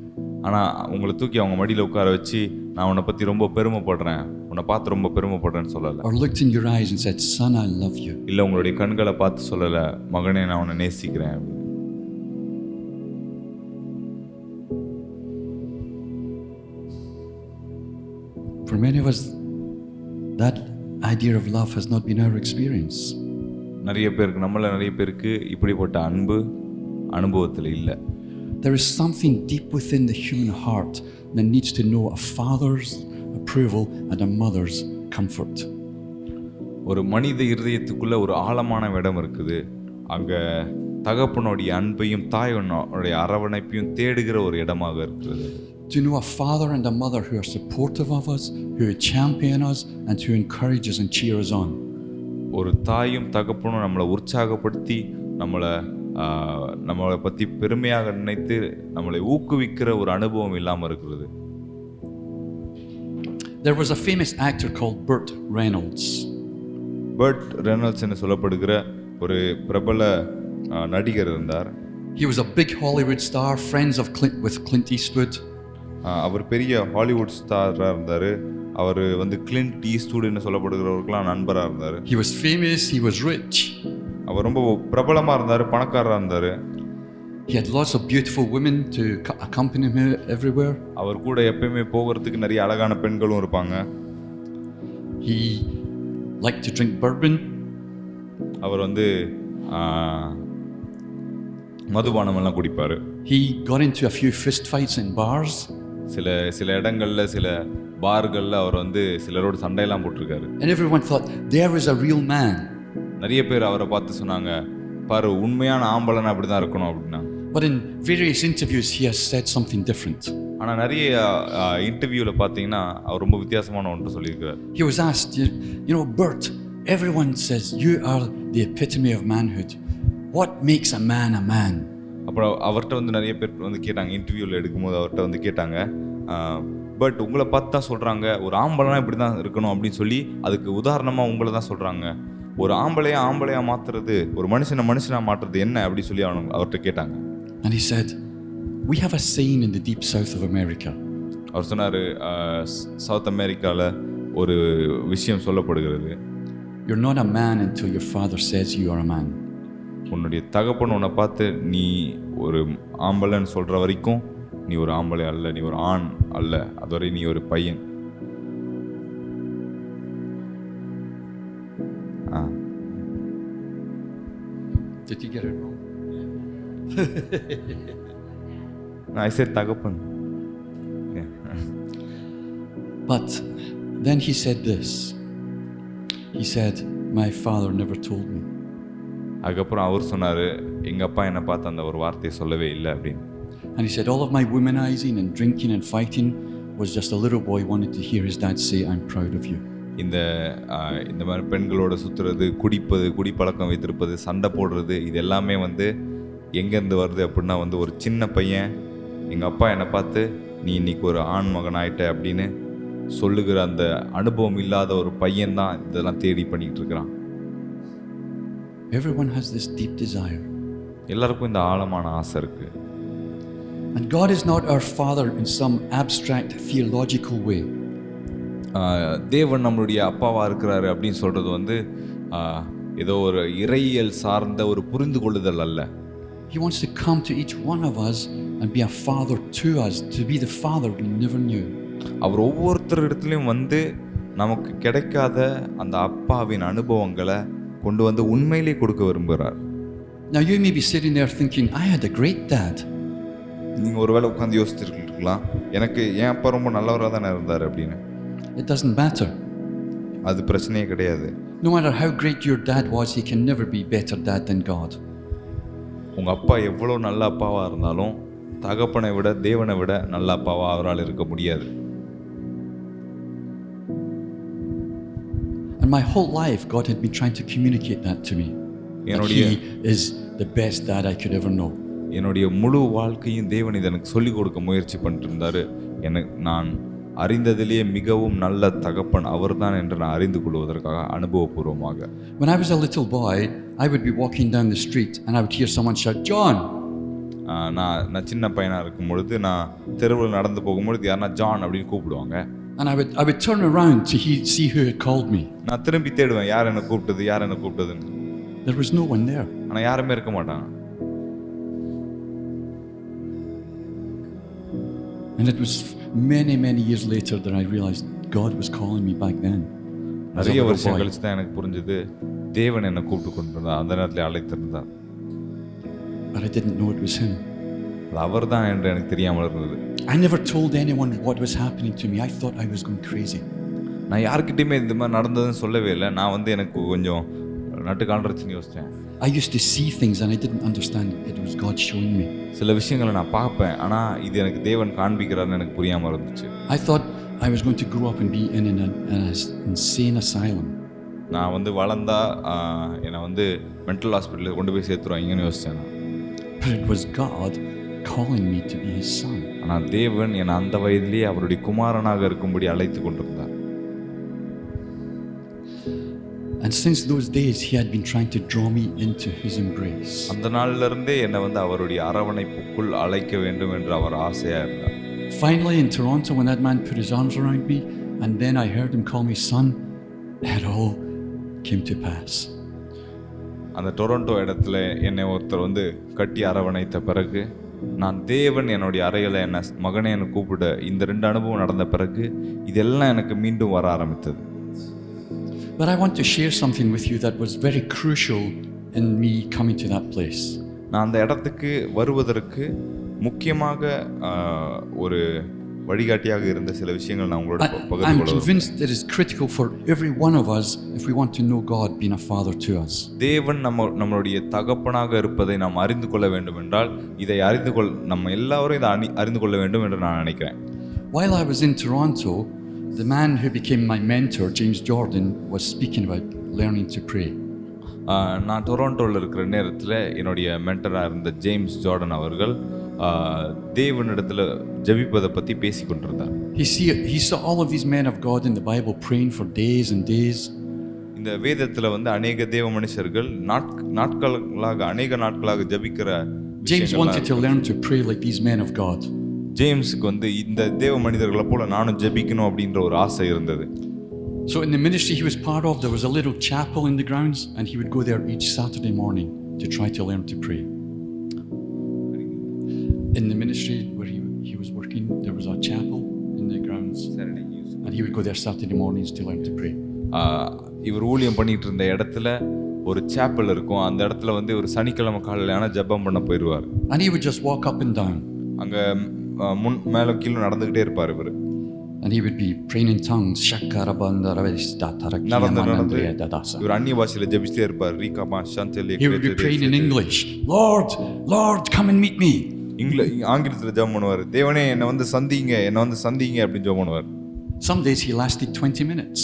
[SPEAKER 3] ஆனால் உங்களை தூக்கி அவங்க மடியில் உட்கார வச்சு நான் உன்னை பற்றி ரொம்ப பெருமைப்படுறேன், உன்னை பார்த்து ரொம்ப பெருமைப்படுறேன்னு சொல்லலை.
[SPEAKER 2] Or looked in your eyes and said, son, I love you.
[SPEAKER 3] இல்லை உங்களுடைய கண்களை பார்த்து சொல்லலை, மகனே நான் உன்னை நேசிக்கிறேன்.
[SPEAKER 2] For many of us, that idea of love has not been our experience.
[SPEAKER 3] நிறைய பேருக்கு இப்படிப்பட்ட அனுபவத்தில் இல்லை.
[SPEAKER 2] There is something deep within the human heart that needs to know a father's approval and a mother's comfort.
[SPEAKER 3] ஒரு மனித இருதயத்துக்குள்ள ஒரு ஆழமான இடம் இருக்குது. அங்க தகப்பனுடைய அன்பையும் தாயோடைய அரவணைப்பையும் தேடுகிற ஒரு இடமாக இருக்கிறது.
[SPEAKER 2] To know a father and a mother who are supportive of us, who champion us and who encourage us and cheer us on.
[SPEAKER 3] ஒரு தாயும் தகப்பனும் நம்மளை உற்சாகப்படுத்தி நம்மளை பற்றி பெருமையாக நினைத்து நம்மளை ஊக்குவிக்கிற ஒரு அனுபவம் இல்லாமல் இருக்கிறது.
[SPEAKER 2] There was a famous actor called Burt Reynolds.
[SPEAKER 3] Burt Reynolds என்று சொல்லப்படுகிற ஒரு பிரபல நடிகர் இருந்தார்.
[SPEAKER 2] He was a big Hollywood star, friends with Clint Eastwood.
[SPEAKER 3] அவர் பெரிய ஹாலிவுட் ஸ்டாராக இருந்தார். அவர் வந்து கிளின்ட் ஈஸ்ட்வுட் என்று சொல்லப்படுகிறவருக்கெல்லாம் நண்பராக இருந்தார்.
[SPEAKER 2] He was famous, he was rich.
[SPEAKER 3] அவர் ரொம்ப பிரபலமாக இருந்தார், பணக்காரராக இருந்தார்.
[SPEAKER 2] He had lots of beautiful women to accompany him everywhere.
[SPEAKER 3] அவர் கூட எப்பயுமே போகிறதுக்கு நிறைய அழகான பெண்களும் இருப்பாங்க.
[SPEAKER 2] He liked to drink bourbon.
[SPEAKER 3] அவர் வந்து மதுபானம் எல்லாம் குடிப்பார்.
[SPEAKER 2] He got into a few fist fights in bars.
[SPEAKER 3] சில இடங்கள்ல சில பார்கள்ல அவர் வந்து சிலரோடு சண்டையெல்லாம் போட்டிருக்காரு.
[SPEAKER 2] And everyone thought there is a real man.
[SPEAKER 3] நிறைய பேர் அவரை பார்த்து சொன்னாங்க, பாரு உண்மையான ஆம்பளனா அப்படிதான் இருக்கணும் அப்படின்னா.
[SPEAKER 2] But in various interviews he has said something different.
[SPEAKER 3] ஆனா நிறைய இன்டர்வியூல பாத்தீங்கன்னா அவர் ரொம்ப வித்தியாசமான ஒன்று சொல்லியிருக்காரு.
[SPEAKER 2] He was asked, you know, Bert, everyone says you are the epitome of manhood. What makes a man a man?
[SPEAKER 3] அப்புறம் அவர்கிட்ட வந்து நிறைய பேர் வந்து கேட்டாங்க, இன்டர்வியூவில் எடுக்கும்போது அவர்கிட்ட வந்து கேட்டாங்க, பட் உங்களை பார்த்து தான் சொல்கிறாங்க ஒரு ஆம்பளைனா இப்படி தான் இருக்கணும் அப்படின்னு சொல்லி அதுக்கு உதாரணமாக உங்களை தான் சொல்கிறாங்க. ஒரு ஆம்பளையா மாற்றுறது, ஒரு மனுஷனாக மாற்றுறது என்ன அப்படி சொல்லி அவர்கிட்ட கேட்டாங்க.
[SPEAKER 2] And he said, we have a saying in the deep south of America.
[SPEAKER 3] அவர் சொன்னார், சவுத் அமெரிக்காவில் ஒரு விஷயம் சொல்லப்படுகிறது.
[SPEAKER 2] You're not a man until your father says you are a man.
[SPEAKER 3] உன்னுடைய தகப்பன் உன்னை பார்த்து நீ ஒரு ஆம்பளைன்னு சொல்கிற வரைக்கும் நீ ஒரு ஆம்பளை அல்ல, நீ ஒரு ஆண் அல்ல, அதுவரை நீ ஒரு பையன்.
[SPEAKER 2] Did you get it wrong?
[SPEAKER 3] I said தகப்பன்.
[SPEAKER 2] But then he said this. He said, my father never told me.
[SPEAKER 3] அதுக்கப்புறம் அவர் சொன்னார், எங்கள் அப்பா என்னை பார்த்து அந்த ஒரு வார்த்தையை சொல்லவே இல்லை அப்படின்னு.
[SPEAKER 2] And he said, all of my womanizing and drinking and fighting was just a little boy wanted to hear his dad say, "I'm proud of you."
[SPEAKER 3] இந்த மாதிரி பெண்களோட சுற்றுறது, குடிப்பது, குடிப்பழக்கம் வைத்திருப்பது, சண்டை போடுறது, இது எல்லாமே வந்து எங்கேருந்து வருது அப்படின்னா வந்து ஒரு சின்ன பையன் எங்கள் அப்பா என்னை பார்த்து நீ இன்னைக்கு ஒரு ஆண் மகன் ஆயிட்ட அப்படின்னு சொல்லுகிற அந்த அனுபவம் இல்லாத ஒரு பையன் தான் இதெல்லாம் தேடி பண்ணிக்கிட்டு இருக்கிறான்.
[SPEAKER 2] Everyone has this deep desire.
[SPEAKER 3] எல்லாருக்கும் இந்த ஆழமான ஆசை இருக்கு.
[SPEAKER 2] And God is not our Father in some abstract theological way.
[SPEAKER 3] தேவன் நம்மளுடைய அப்பாவா இருக்கிறாரு அப்படின்னு சொல்றது வந்து ஏதோ ஒரு இறையியல் சார்ந்த ஒரு புரிந்து கொள்ளுதல் அல்ல.
[SPEAKER 2] He wants to come to each one of us and be a father to us, to be the father we never knew.
[SPEAKER 3] அவர் ஒவ்வொருத்தர் இடத்துலையும் வந்து நமக்கு கிடைக்காத அந்த அப்பாவின் அனுபவங்களை கொண்டு வந்து உண்மையிலே கொடுக்க விரும்புகிறார்.
[SPEAKER 2] Now you may be sitting there thinking, I had a great dad.
[SPEAKER 3] நீங்கள் ஒருவேளை உட்காந்து யோசிச்சிருக்கலாம், எனக்கு என் அப்பா ரொம்ப நல்லவராக தானே இருந்தார் அப்படின்னு.
[SPEAKER 2] It doesn't matter.
[SPEAKER 3] அது பிரச்சனையே கிடையாது.
[SPEAKER 2] No matter how great your dad was, he can never be better dad than God.
[SPEAKER 3] உங்கள் அப்பா எவ்வளோ நல்ல அப்பாவாக இருந்தாலும் தகப்பனை விட தேவனை விட நல்ல அப்பாவாக அவரால் இருக்க முடியாது.
[SPEAKER 2] And my whole life, God had been trying to communicate that to me. That he is the best dad I could ever know.
[SPEAKER 3] என்னுடைய முழு வாழ்க்கையும் தேவன் இதை எனக்கு சொல்லிக் கொடுக்க முயற்சி பண்ணிட்டு இருந்தாரு. நான் அறிந்ததிலேயே மிகவும் நல்ல தகப்பன் அவர்தான் என்று நான் அறிந்து கொள்வதற்காக அனுபவபூர்வமாக.
[SPEAKER 2] When I was a little boy, I would be walking down the street and I would hear someone shout, "John!"
[SPEAKER 3] நான் சின்ன பையனாக இருக்கும் பொழுது நான் தெருவில் நடந்து போகும்பொழுது யாருன்னா ஜான் அப்படின்னு கூப்பிடுவாங்க.
[SPEAKER 2] And I would turn around to see who had called me.
[SPEAKER 3] நான் திரும்பி தேடுவேன், யார் என்ன கூப்பிட்டதுன்னு.
[SPEAKER 2] There was no one there.
[SPEAKER 3] ஆனால் யாருமே இருக்க மாட்டாங்க.
[SPEAKER 2] And it was many years later that I realized God was calling me back then.
[SPEAKER 3] நிறைய வருஷம் கழிச்சு தான் எனக்கு புரிஞ்சது தேவன் என்னை கூப்பிட்டு கொண்டிருந்தார், அந்த நேரத்தில் அழைத்திருந்தார்.
[SPEAKER 2] But I didn't know it was him.
[SPEAKER 3] அவர் தான் என்று எனக்கு தெரியாமல் இருந்தது.
[SPEAKER 2] I never told anyone what was happening to me. I thought I was going crazy.
[SPEAKER 3] நான் யார்கிட்டயுமே இந்த மாதிரி நடந்ததுன்னு சொல்லவே இல்லை. நான் வந்து எனக்கு கொஞ்சம் நட்டு காண்றதுன்னு யோசித்தேன்.
[SPEAKER 2] I used to see things and I didn't understand it was God showing me.
[SPEAKER 3] சில விஷயங்களை நான் பார்ப்பேன், ஆனால் இது எனக்கு தேவன் காண்பிக்கிறார்னு எனக்கு புரியாமல் இருந்துச்சு.
[SPEAKER 2] I thought I was going to grow up and be in an insane asylum.
[SPEAKER 3] நான் வந்து வளர்ந்தா என்னை வந்து மென்டல் ஹாஸ்பிட்டலுக்கு கொண்டு போய் சேர்த்துருவாங்கன்னு யோசித்தேன்.
[SPEAKER 2] But it was God calling me to be his son.
[SPEAKER 3] ஆனால் தேவன் என்னை அந்த வயதிலேயே அவருடைய குமாரனாக இருக்கும்படி அழைத்து கொண்டிருந்தார்.
[SPEAKER 2] And since those days he had been trying to draw me into his embrace.
[SPEAKER 3] அந்த நாள்ல இருந்தே என்னை வந்து அவருடைய அரவணைப்புக்குள் அழைக்க வேண்டும் என்று அவர் ஆசையா இருந்தார்.
[SPEAKER 2] Finally in Toronto, when that man put his arms around me and then I heard him call me son, it all came to pass.
[SPEAKER 3] அந்த டொரண்டோ இடத்துல என்னை ஒருத்தர் வந்து கட்டி அரவணைத்த பிறகு, நான் தேவன் என்னுடைய அறையில் என்ன மகனே என்னை கூப்பிட இந்த 2 அனுபவம் நடந்த பிறகு இதெல்லாம் எனக்கு மீண்டும் வர ஆரம்பித்தது.
[SPEAKER 2] But I want to share something with you that was very crucial in me coming to that place.
[SPEAKER 3] நான் அந்த இடத்துக்கு வருவதற்கு முக்கியமாக ஒரு வழிகாட்டியாக இருந்த சில விஷயங்கள் நான் உங்களோட பகிர்ந்து
[SPEAKER 2] I'm
[SPEAKER 3] கொள்ள
[SPEAKER 2] convinced it is critical for every one of us if we want to know God being a father to us.
[SPEAKER 3] தேவன் நம்மளுடைய தகப்பனாக இருப்பதை நாம் அறிந்து கொள்ள வேண்டும் என்றால் இதை நம்ம எல்லாரும் இதை அறிந்து கொள்ள வேண்டும் என்று நான் நினைக்கிறேன்.
[SPEAKER 2] While I was in Toronto, the man who became my mentor, James Jordan, was speaking about learning to pray.
[SPEAKER 3] நான் டொரண்டோவில் இருக்கிற நேரத்தில் என்னுடைய மென்டராக இருந்த ஜேம்ஸ் ஜார்டன் அவர்கள் தேவனிடத்தில் ஜெபிப்பதை பற்றி பேசி கொண்டிருந்தார்.
[SPEAKER 2] He saw all of these men of God in the Bible praying for days and days.
[SPEAKER 3] இந்த வேதத்தில் வந்து அநேக தேவ மனுஷர்கள் அநேக நாட்களாக ஜெபிக்கிற.
[SPEAKER 2] James wanted to learn to pray like these men of God.
[SPEAKER 3] ஜேம்ஸுக்கு வந்து இந்த தேவ மனிதர்களை போல நானும் ஜெபிக்கணும் அப்படின்ற ஒரு ஆசை இருந்தது.
[SPEAKER 2] So in the ministry he was part of, there was a little chapel in the grounds and he would go there each Saturday morning to try to learn to pray. In the ministry where he was working, there was a chapel in the grounds and he would go there Saturday mornings to learn to pray.
[SPEAKER 3] இவர் ஊழியம் பண்ணிட்டு இருந்த இடத்துல ஒரு Chappell இருக்கும். அந்த இடத்துல வந்து ஒரு சனிக்கிழமை காலையில ஜெபம் பண்ண போயிடுவார்.
[SPEAKER 2] And he would just walk up and down.
[SPEAKER 3] அங்க மேல கீழே நடந்துகிட்டே இருப்பார் இவர்.
[SPEAKER 2] And he would be praying in tongues.
[SPEAKER 3] இவர் அந்நிய பாஷையில ஜெபிச்சிட்டே இருப்பார்.
[SPEAKER 2] He would be praying in English. Lord, come and meet me.
[SPEAKER 3] ஆங்கிலத்தில் ஜெபம் பண்ணுவார். தேவனே என்னை வந்து சந்திங்க, என்னை வந்து சந்திங்க அப்படின்னு ஜெபம் பண்ணுவார்.
[SPEAKER 2] Some days he lasted 20 minutes.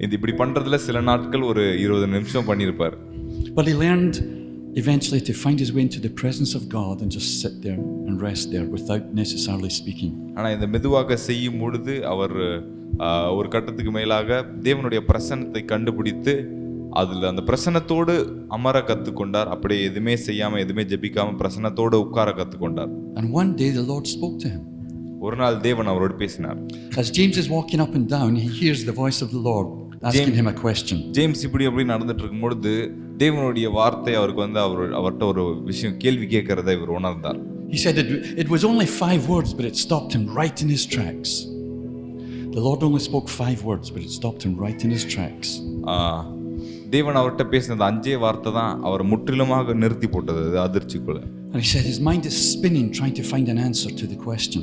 [SPEAKER 3] இது இப்படி பண்றதுல சில நாட்கள் ஒரு 20 நிமிஷம் பண்ணியிருப்பார்.
[SPEAKER 2] But he learned eventually to find his way into the presence of God and just sit there and rest there without necessarily speaking.
[SPEAKER 3] ஆனால் இந்த மெதுவாக செய்யும் பொழுது அவர் ஒரு கட்டத்துக்கு மேலாக தேவனுடைய பிரசன்னத்தை கண்டுபிடித்து அதில் அந்த பிரசன்னத்தோடு அமர கற்றுக்கொண்டார். அப்படியே எதுவுமே செய்யாமல் எதுவுமே ஜெபிக்காம பிரசன்னத்தோடு உட்கார கற்றுக்கொண்டார்.
[SPEAKER 2] And one day the Lord spoke to him.
[SPEAKER 3] ஒரு நாள் தேவன் அவரோடு பேசினார்.
[SPEAKER 2] As James is walking up and down, he hears the voice of the Lord asking him a question.
[SPEAKER 3] James இப்படி அப்படி நடந்துட்டு இருக்கும் பொழுது தேவனுடைய வார்த்தை அவருக்கு வந்து அவர்கிட்ட ஒரு விஷயம் கேள்வி கேட்கிறதை இவர் உணர்ந்தார்.
[SPEAKER 2] He said it was only 5 words, but it stopped him right in his tracks. The Lord only spoke 5 words, but it stopped him right in his tracks.
[SPEAKER 3] தேவன் அவர்கிட்ட பேசினது 5 வார்த்தை தான் அவர் முற்றிலுமாக நிறுத்தி போட்டது அதிர்ச்சிக்குள்ள.
[SPEAKER 2] And he said his mind is spinning trying to find an answer to the question.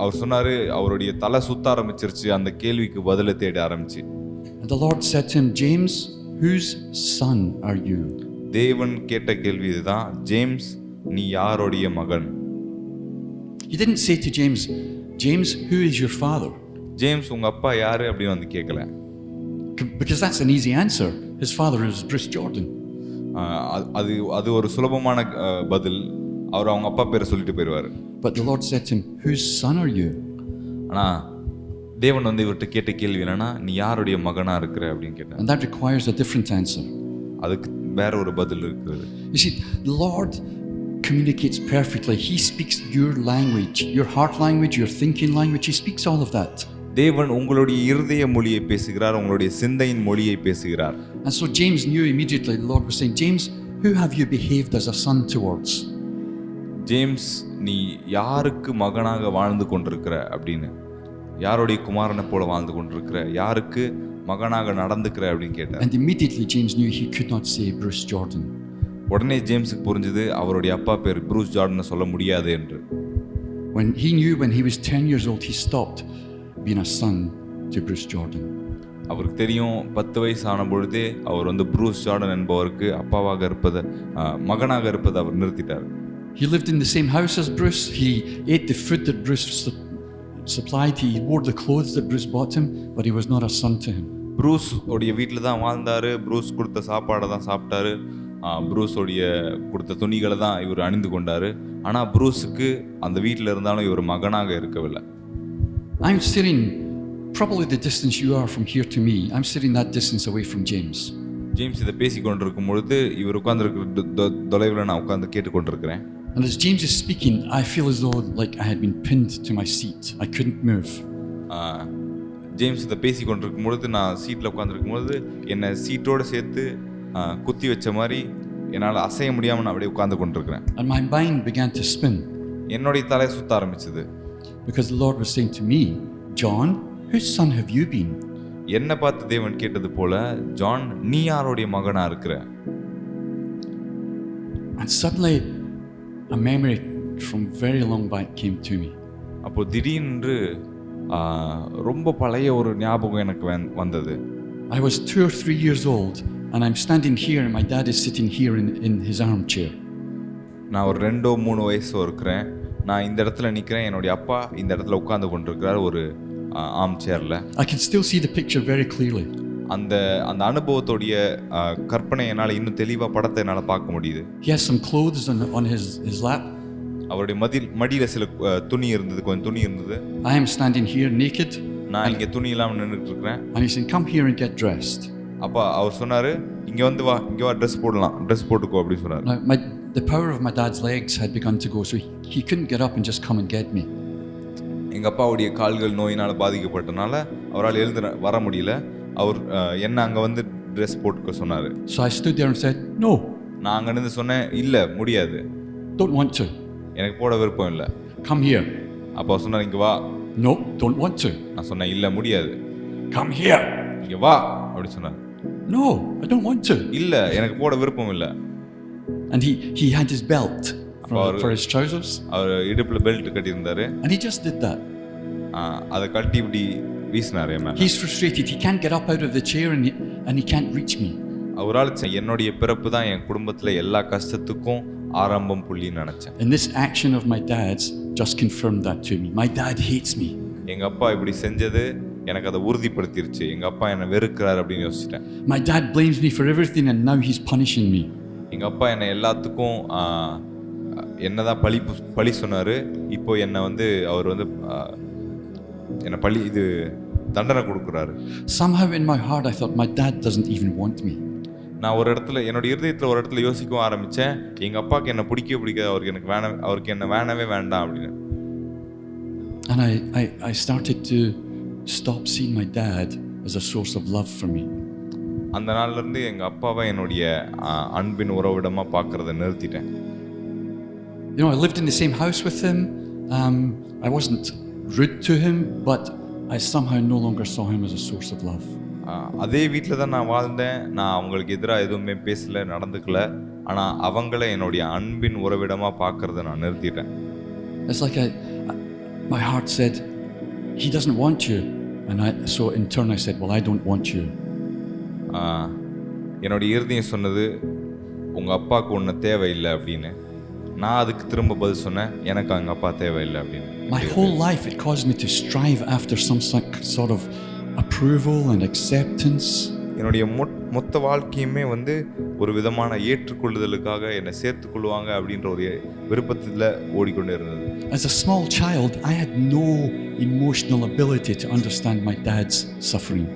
[SPEAKER 3] அவர் சொன்னாரு அவருடைய தலை சுத்த ஆரம்பிச்சிருச்சு அந்த கேள்விக்கு பதிலை தேட ஆரம்பிச்சு.
[SPEAKER 2] And the Lord said to him, James, whose son are you?
[SPEAKER 3] தேவன் கேட்ட கேள்வி இதுதான், ஜேம்ஸ் நீ யாருடைய மகன்?
[SPEAKER 2] He didn't say to James, James, who is your father?
[SPEAKER 3] James உங்க அப்பா யாரு அப்படின்னு வந்து கேட்கல.
[SPEAKER 2] Because that's an easy answer. His father is Bruce Jordan.
[SPEAKER 3] அது ஒரு சுலபமான பதில். அவர் அவங்க அப்பா பேரை சொல்லிட்டு போயிடுவார்.
[SPEAKER 2] But the Lord said to him, whose son are you?
[SPEAKER 3] ஆனா தேவன் வந்து இவர்கிட்ட கேட்ட கேள்வி என்னன்னா நீ யாருடைய மகனா இருக்கிற அப்படின்னு கேட்டார்.
[SPEAKER 2] And that requires a different answer.
[SPEAKER 3] அதுக்கு வேற ஒரு பதில் இருக்குது.
[SPEAKER 2] You see, the Lord communicates perfectly. He speaks your language, your heart language, your thinking language. He speaks all of that.
[SPEAKER 3] தேவன் உங்களுடைய இருதய மொழியை பேசுகிறார், உங்களுடைய சிந்தையின் மொழியை பேசுகிறார்.
[SPEAKER 2] And so James knew immediately. The Lord was saying, James, who have you behaved as a son towards?
[SPEAKER 3] James நீ யாருக்கு மகனாக வாழ்ந்து கொண்டிருக்கிற அப்படின்னு, யாருடைய குமாரனை போல வாழ்ந்து கொண்டிருக்கிற, யாருக்கு மகனாக நடந்துக்கிற அப்படின்னு கேட்டார்.
[SPEAKER 2] And immediately James knew he could not say Bruce Jordan.
[SPEAKER 3] உடனே ஜேம்ஸுக்கு புரிஞ்சது அவருடைய அப்பா பேர் ப்ரூஸ் ஜார்டன் சொல்ல முடியாது என்று.
[SPEAKER 2] When he knew when he was 10 years old, he stopped being a son to Bruce Jordan.
[SPEAKER 3] அவருக்கு தெரியும் 10 வயசு ஆன பொழுதே அவர் வந்து ப்ரூஸ் ஜார்டன் என்பவருக்கு அப்பாவாக இருப்பதை மகனாக இருப்பதை அவர் நிறுத்திட்டார்.
[SPEAKER 2] He lived in the same house as Bruce. He ate the food that Bruce supplied. He wore the clothes that Bruce bought him, but he was not a son to him.
[SPEAKER 3] Bruce உடைய வீட்டில் தான் வாழ்ந்தார், Bruce கொடுத்த சாப்பாடை தான் சாப்பிட்டாரு, Bruce உடைய கொடுத்த துணிகளை தான் இவர் அணிந்து கொண்டார். ஆனால் ப்ரூஸுக்கு அந்த வீட்டில் இருந்தாலும் இவர் மகனாக இருக்கவில்லை.
[SPEAKER 2] I'm sitting probably the distance you are from here to me. I'm sitting that distance away from James.
[SPEAKER 3] James இதை பேசி கொண்டிருக்கும் பொழுது இவர் உட்கார்ந்துருக்கிற தொலைவில் நான் உட்கார்ந்து கேட்டுக்கொண்டிருக்கிறேன்.
[SPEAKER 2] And as James is speaking, I feel as though like I had been pinned to my seat. I couldn't move.
[SPEAKER 3] James இதை பேசி கொண்டிருக்கும் பொழுது நான் சீட்டில் உட்காந்துருக்கும் பொழுது என்னை சீட்டோடு சேர்த்து குத்தி வச்ச மாதிரி என்னால் அசைய முடியாமல் நான் அப்படியே உட்கார்ந்து கொண்டிருக்கிறேன்.
[SPEAKER 2] And my mind began to spin.
[SPEAKER 3] என்னுடைய தலை சுத்த ஆரம்பிச்சது.
[SPEAKER 2] Because the Lord was saying to me, John, whose son have you been?
[SPEAKER 3] என்னை பார்த்து தேவன் கேட்டது போல, ஜான் நீ யாருடைய மகனா இருக்கிற?
[SPEAKER 2] And suddenly a memory from very long back came to me.
[SPEAKER 3] அப்போ திடீரென்று ரொம்ப பழைய ஒரு ஞாபகம் எனக்கு வந்தது.
[SPEAKER 2] I was 2 or 3 years old and I'm standing here and my dad is sitting here in his armchair.
[SPEAKER 3] நான் ஒரு 2-3 வயசு இருக்கிறேன். நான் இந்த இடத்துல நிற்கிறேன், என்னுடைய அப்பா இந்த இடத்துல உட்கார்ந்து கொண்டிருக்கிறார் ஒரு ஆர்ம் சேர்ல.
[SPEAKER 2] I can still see the picture very clearly.
[SPEAKER 3] அந்த அனுபவத்தோடைய கற்பனை என்னால் இன்னும் தெளிவாக படத்தை என்னால் பார்க்க முடியுது.
[SPEAKER 2] He has some clothes on his lap.
[SPEAKER 3] அவருடைய மடியில் சில துணி இருந்தது, கொஞ்சம் துணி இருந்தது.
[SPEAKER 2] I am standing here naked.
[SPEAKER 3] நான் இங்கே துணி இல்லாமல் நின்றுட்டு இருக்கிறேன்.
[SPEAKER 2] And he said, come here and get dressed.
[SPEAKER 3] அப்பா அவர் சொன்னார், இங்கே வந்து வா, இங்கே வா, ட்ரெஸ் போடலாம், ட்ரெஸ் போட்டுக்கோ அப்படின்னு சொன்னார்.
[SPEAKER 2] Now, the power of my dad's legs had begun to go, so he couldn't get up and just come and get me.
[SPEAKER 3] எங்கள் அப்பாவுடைய கால்கள் நோயினால் பாதிக்கப்பட்டனால அவரால் எழுந்து வர முடியல. அவர் என்ன அங்கே வந்து ட்ரெஸ் போட்டுக்க சொன்னார்.
[SPEAKER 2] So I stood there and said, no.
[SPEAKER 3] நான் அங்கே இருந்து சொன்னேன், இல்லை முடியாது,
[SPEAKER 2] don't want to.
[SPEAKER 3] எனக்கு போட விருப்பம் இல்லை.
[SPEAKER 2] Come here.
[SPEAKER 3] அப்போ அவர் சொன்னார், இங்கே வா.
[SPEAKER 2] No, don't want to.
[SPEAKER 3] நான் சொன்னேன், இல்லை முடியாது.
[SPEAKER 2] Come here.
[SPEAKER 3] இங்கே வா அப்படி சொன்னார்.
[SPEAKER 2] No, I don't want to.
[SPEAKER 3] இல்லை எனக்கு போட விருப்பம் இல்லை.
[SPEAKER 2] And he had his belt for his trousers.
[SPEAKER 3] அவர் இடுப்பில் belt கட்டியிருந்தாரு.
[SPEAKER 2] And he just did that.
[SPEAKER 3] அதை கட்டி இப்படி வீசினார் என் மேல.
[SPEAKER 2] He's frustrated. He can't get up out of the chair and he can't reach me.
[SPEAKER 3] அவரால் என்னுடைய பிறப்பு தான் என் குடும்பத்தில் எல்லா கஷ்டத்துக்கும் ஆரம்பம் புள்ளின்னு நினச்சேன்.
[SPEAKER 2] And this action of my dad's just confirmed that to me. My dad hates me.
[SPEAKER 3] எங்கள் அப்பா இப்படி செஞ்சது எனக்கு அதை உறுதிப்படுத்திருச்சு. எங்கள் அப்பா என்னை வெறுக்கிறார் அப்படின்னு யோசிச்சிட்டேன்.
[SPEAKER 2] My dad blames me for everything and now he's punishing me.
[SPEAKER 3] எங்கள் அப்பா என்னை எல்லாத்துக்கும் என்னதான் பழி சொன்னார். இப்போ என்னை வந்து அவர் வந்து என்னை தண்டனை கொடுக்குறாரு.
[SPEAKER 2] Somehow in my heart I thought my dad doesn't even want me.
[SPEAKER 3] நான் ஒரு இடத்துல என்னோட இருதயத்தில் ஒரு இடத்துல யோசிக்கவும் ஆரம்பித்தேன், எங்கள் அப்பாவுக்கு என்னை பிடிக்காது, அவருக்கு என்ன வேணவே வேண்டாம் அப்படின்னு.
[SPEAKER 2] And I started to stop seeing my dad as a source of love for me.
[SPEAKER 3] அந்த நாள்லேருந்து எங்கள் அப்பாவை என்னுடைய அன்பின் உறவிடமாக பார்க்குறத நிறுத்திட்டேன்.
[SPEAKER 2] You know, I lived in the same house with him. I wasn't rude to him, but I somehow no longer saw him as a source of love.
[SPEAKER 3] அதே வீட்டில் தான் நான் வாழ்ந்தேன். நான் அவங்களுக்கு எதிராக எதுவுமே பேசலை, நடந்துக்கல. ஆனால் அவங்கள என்னுடைய அன்பின் உறவிடமாக பார்க்கறத நான் நிறுத்திட்டேன்.
[SPEAKER 2] It's like my heart said, he doesn't want you. And so in turn I said, well, I don't want you.
[SPEAKER 3] என்னுடைய இருதயம் சொன்னது, உங்கள் அப்பாவுக்கு ஒன்று தேவையில்லை அப்படின்னு. நான் அதுக்கு திரும்ப பதில் சொன்னேன், எனக்கு எங்கள் அப்பா தேவையில்லை அப்படின்னு.
[SPEAKER 2] My whole life it caused me to strive after some sort of approval and acceptance.
[SPEAKER 3] என்னுடைய மொத்த வாழ்க்கையுமே வந்து ஒரு விதமான ஏற்றுக்கொள்ளுதலுக்காக என்னை சேர்த்துக்கொள்வாங்க அப்படின்ற ஒரு விருப்பத்தில் ஓடிக்கொண்டே இருந்தது.
[SPEAKER 2] As a small child, I had no emotional ability to understand my dad's suffering.